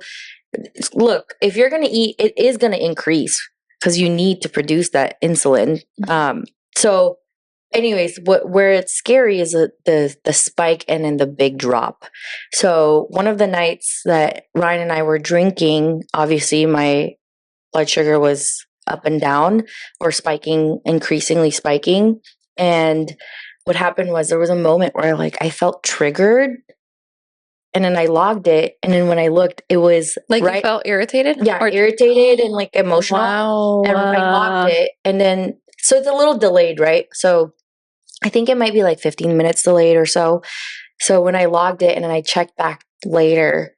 look, if you're going to eat, it is going to increase because you need to produce that insulin. So, anyways, where it's scary is the spike and then the big drop. So, one of the nights that Ryan and I were drinking, obviously my blood sugar was up and down or spiking, increasingly spiking. And what happened was there was a moment where like I felt triggered. And then I logged it, and then when I looked, it was Like right. you felt irritated? Yeah, Or- irritated and like emotional. Wow. And I logged it, and then so it's a little delayed, right? So I think it might be like 15 minutes delayed or so. So when I logged it and then I checked back later,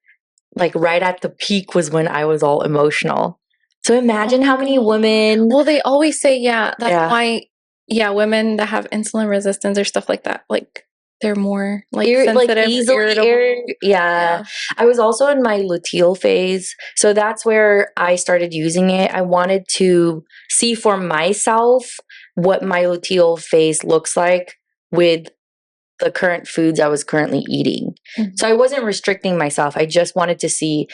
like right at the peak was when I was all emotional. So imagine how many women. Well, they always say, yeah, that's Yeah. why, yeah, women that have insulin resistance or stuff like that, like they're more like Like sensitive, easily irritable. yeah. I was also in my luteal phase. So that's where I started using it. I wanted to see for myself what my luteal phase looks like with the current foods I was currently eating. Mhm. So I wasn't restricting myself. I just wanted to see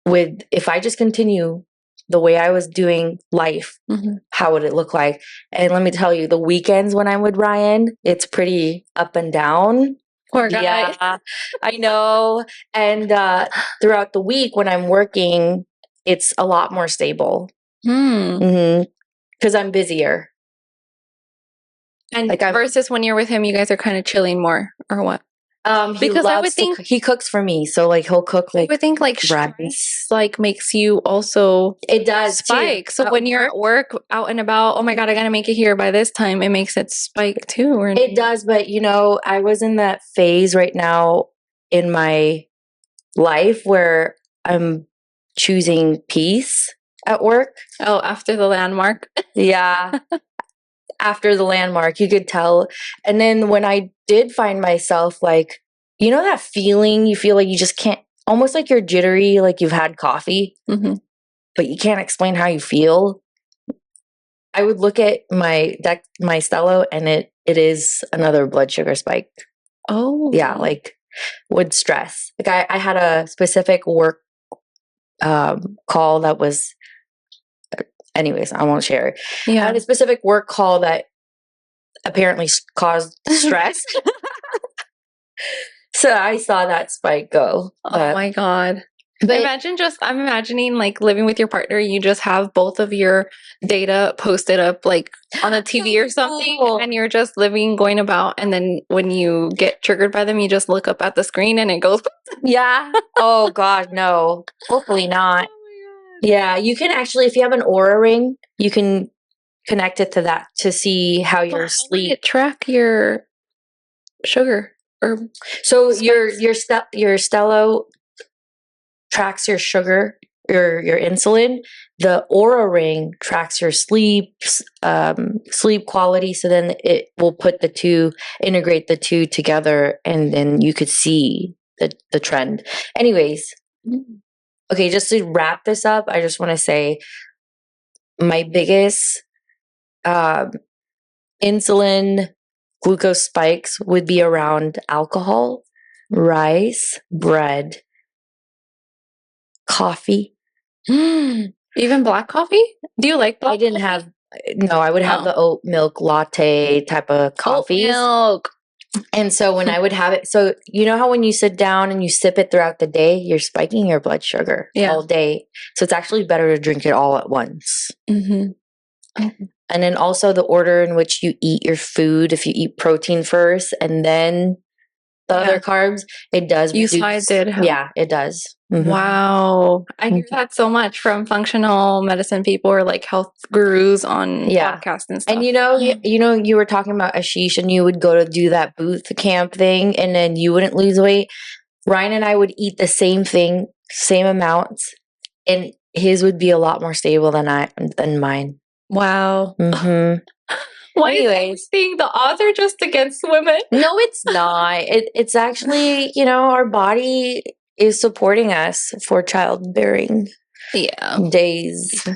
with if I just continue the way I was doing life, Mhm. how would it look like? And let me tell you, the weekends when I'm with Ryan, it's pretty up and down. Poor guy. Yeah, I know. And throughout the week when I'm working, it's a lot more stable. Because I'm busier. And Like versus when you're with him, you guys are kind of chilling more, or what? he Because I would loves to think- he cooks for me, so like he'll cook I like would think like rice. stress like makes you also It does spike. too. So when you're at work, out and about, oh my god, I gotta make it here by this time. It makes it spike too. Or It does, but you know, I was in that phase right now in my life where I'm choosing peace at work. Oh, after the landmark. Yeah. After the landmark, you could tell. And then when I did find myself like, you know, that feeling you feel like you just can't, almost like you're jittery, like you've had coffee, Mhm. but you can't explain how you feel. I would look at my Stelo and it is another blood sugar spike. Oh, Yeah, like with stress. Like I had a specific work call that was, anyways, I won't share it. I yeah. had a specific work call that apparently caused stress. So I saw that spike go. Oh my god. But Imagine I'm imagining like living with your partner, you just have both of your data posted up like on a TV or something, cool. and you're just living, going about, and then when you get triggered by them, you just look up at the screen and it goes. Yeah. Oh God, no. Hopefully not. Yeah, you can actually, if you have an Aura ring, you can connect it to that to see how But your how would sleep. it track your sugar or So spikes? your Stelo tracks your sugar, your insulin. The Aura ring tracks your sleep, sleep quality. So then it will integrate the two together, and then you could see the trend. Anyways, okay, just to wrap this up, I just want to say my biggest insulin glucose spikes would be around alcohol, rice, bread, coffee. Even black coffee? Do you like black I didn't coffee? have, no, I would have Oh. the oat milk latte type of Oat coffees. milk. And so when I would have it, so you know how when you sit down and you sip it throughout the day, you're spiking your blood sugar all day. So it's actually better to drink it all at once. Mm-hmm. And then also the order in which you eat your food, if you eat protein first and then the other carbs, it does You saw it did help. Yeah, it does. Mhm. Wow. I hear that so much from functional medicine people or like health gurus on podcasts and stuff. And you were talking about Ashish and you would go to do that booth camp thing and then you wouldn't lose weight. Ryan and I would eat the same thing, same amounts, and his would be a lot more stable than mine. Wow. Mm-hmm. Why is everything, the odds are just against women? No, it's not. It's actually, our body is supporting us for childbearing days.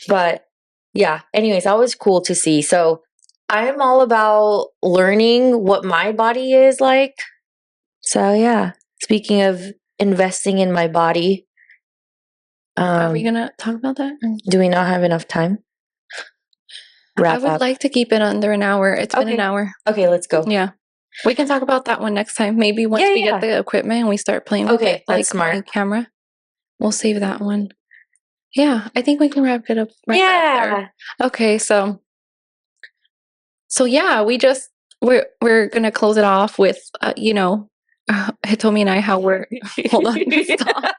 But yeah, anyways, that was cool to see. So I'm all about learning what my body is like. So yeah, speaking of investing in my body. Are we going to talk about that? Do we not have enough time? I would like to keep it under an hour. It's been an hour. Okay, let's go. Yeah. We can talk about that one next time. Maybe once we get the equipment and we start playing with it, that's like smart. my camera. We'll save that one. Yeah, I think we can wrap it up right there. Okay, so yeah, we're gonna close it off with Hitomi and I, how we're hold on. Stop.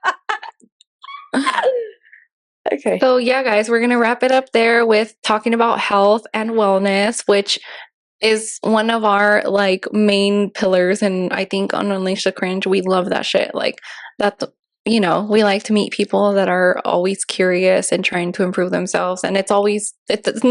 Okay. So yeah, guys, we're gonna wrap it up there with talking about health and wellness, which is one of our like main pillars. And I think on Unleash the Cringe, we love that shit. Like that's you know, we like to meet people that are always curious and trying to improve themselves. And it's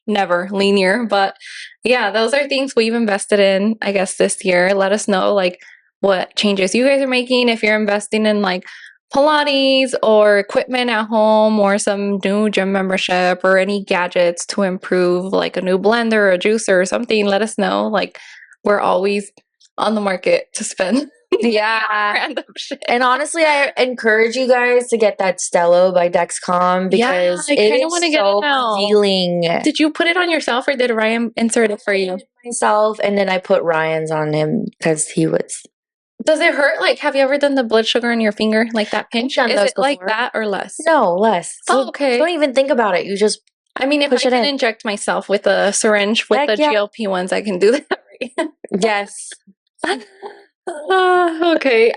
never linear. But yeah, those are things we've invested in, I guess, this year. Let us know like what changes you guys are making. If you're investing in like Pilates or equipment at home or some new gym membership or any gadgets to improve, like a new blender or a juicer or something, let us know. Like, we're always on the market to spend Yeah. random shit. And honestly, I encourage you guys to get that Stelo by Dexcom because I it kinda is wanna get so it now. revealing. Did you put it on yourself or did Ryan insert it for you? Myself, and then I put Ryan's on him because he was. Does it hurt? Like, have you ever done the blood sugar on your finger, like that pinch? done Is those it like before. that or less? No, less. Oh, So okay. don't even think about it. You just I mean, if push I it can in. inject myself with a syringe with Heck the yeah. GLP-1s, I can do that. Right? Yes. Okay,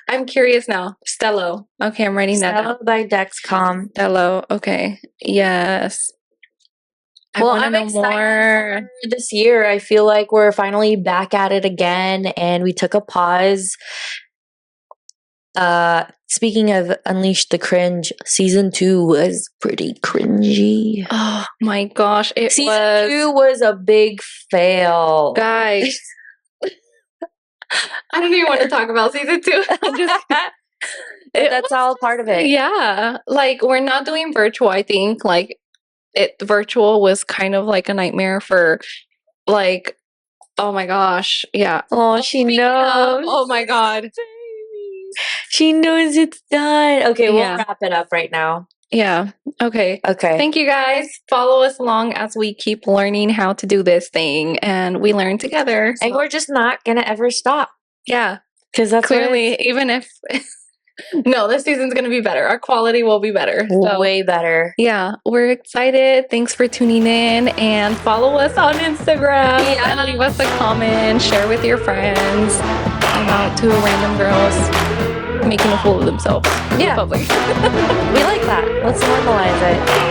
I'm curious now. Stelo. Okay, I'm writing that down. Stelo by Dexcom. Stelo. Okay. Yes. Well, I want to I'm know excited more. for this year. I feel like we're finally back at it again, and we took a pause. Speaking of Unleash the Cringe, season 2 was pretty cringy. Oh my gosh, it Season 2 was a big fail. guys. I don't even want to talk about season 2. That's all part of it. Yeah, like we're not doing virtual. I think like virtual was kind of like a nightmare for like. Oh my gosh, yeah. Oh, she knows. Oh my god. She knows it's done. Okay, we'll Yeah. wrap it up right now. Yeah. Okay. Okay. Thank you guys. Follow us along as we keep learning how to do this thing and we learn together. And we're just not going to ever stop. Yeah. Because that's Clearly, even if no, this season's going to be better. Our quality will be better. So, way better. yeah, we're excited. Thanks for tuning in and follow us on Instagram. Yeah. And leave us a comment. Share with your friends about two random girls making a fool of themselves. Yeah. In public. We like that. Let's normalize it.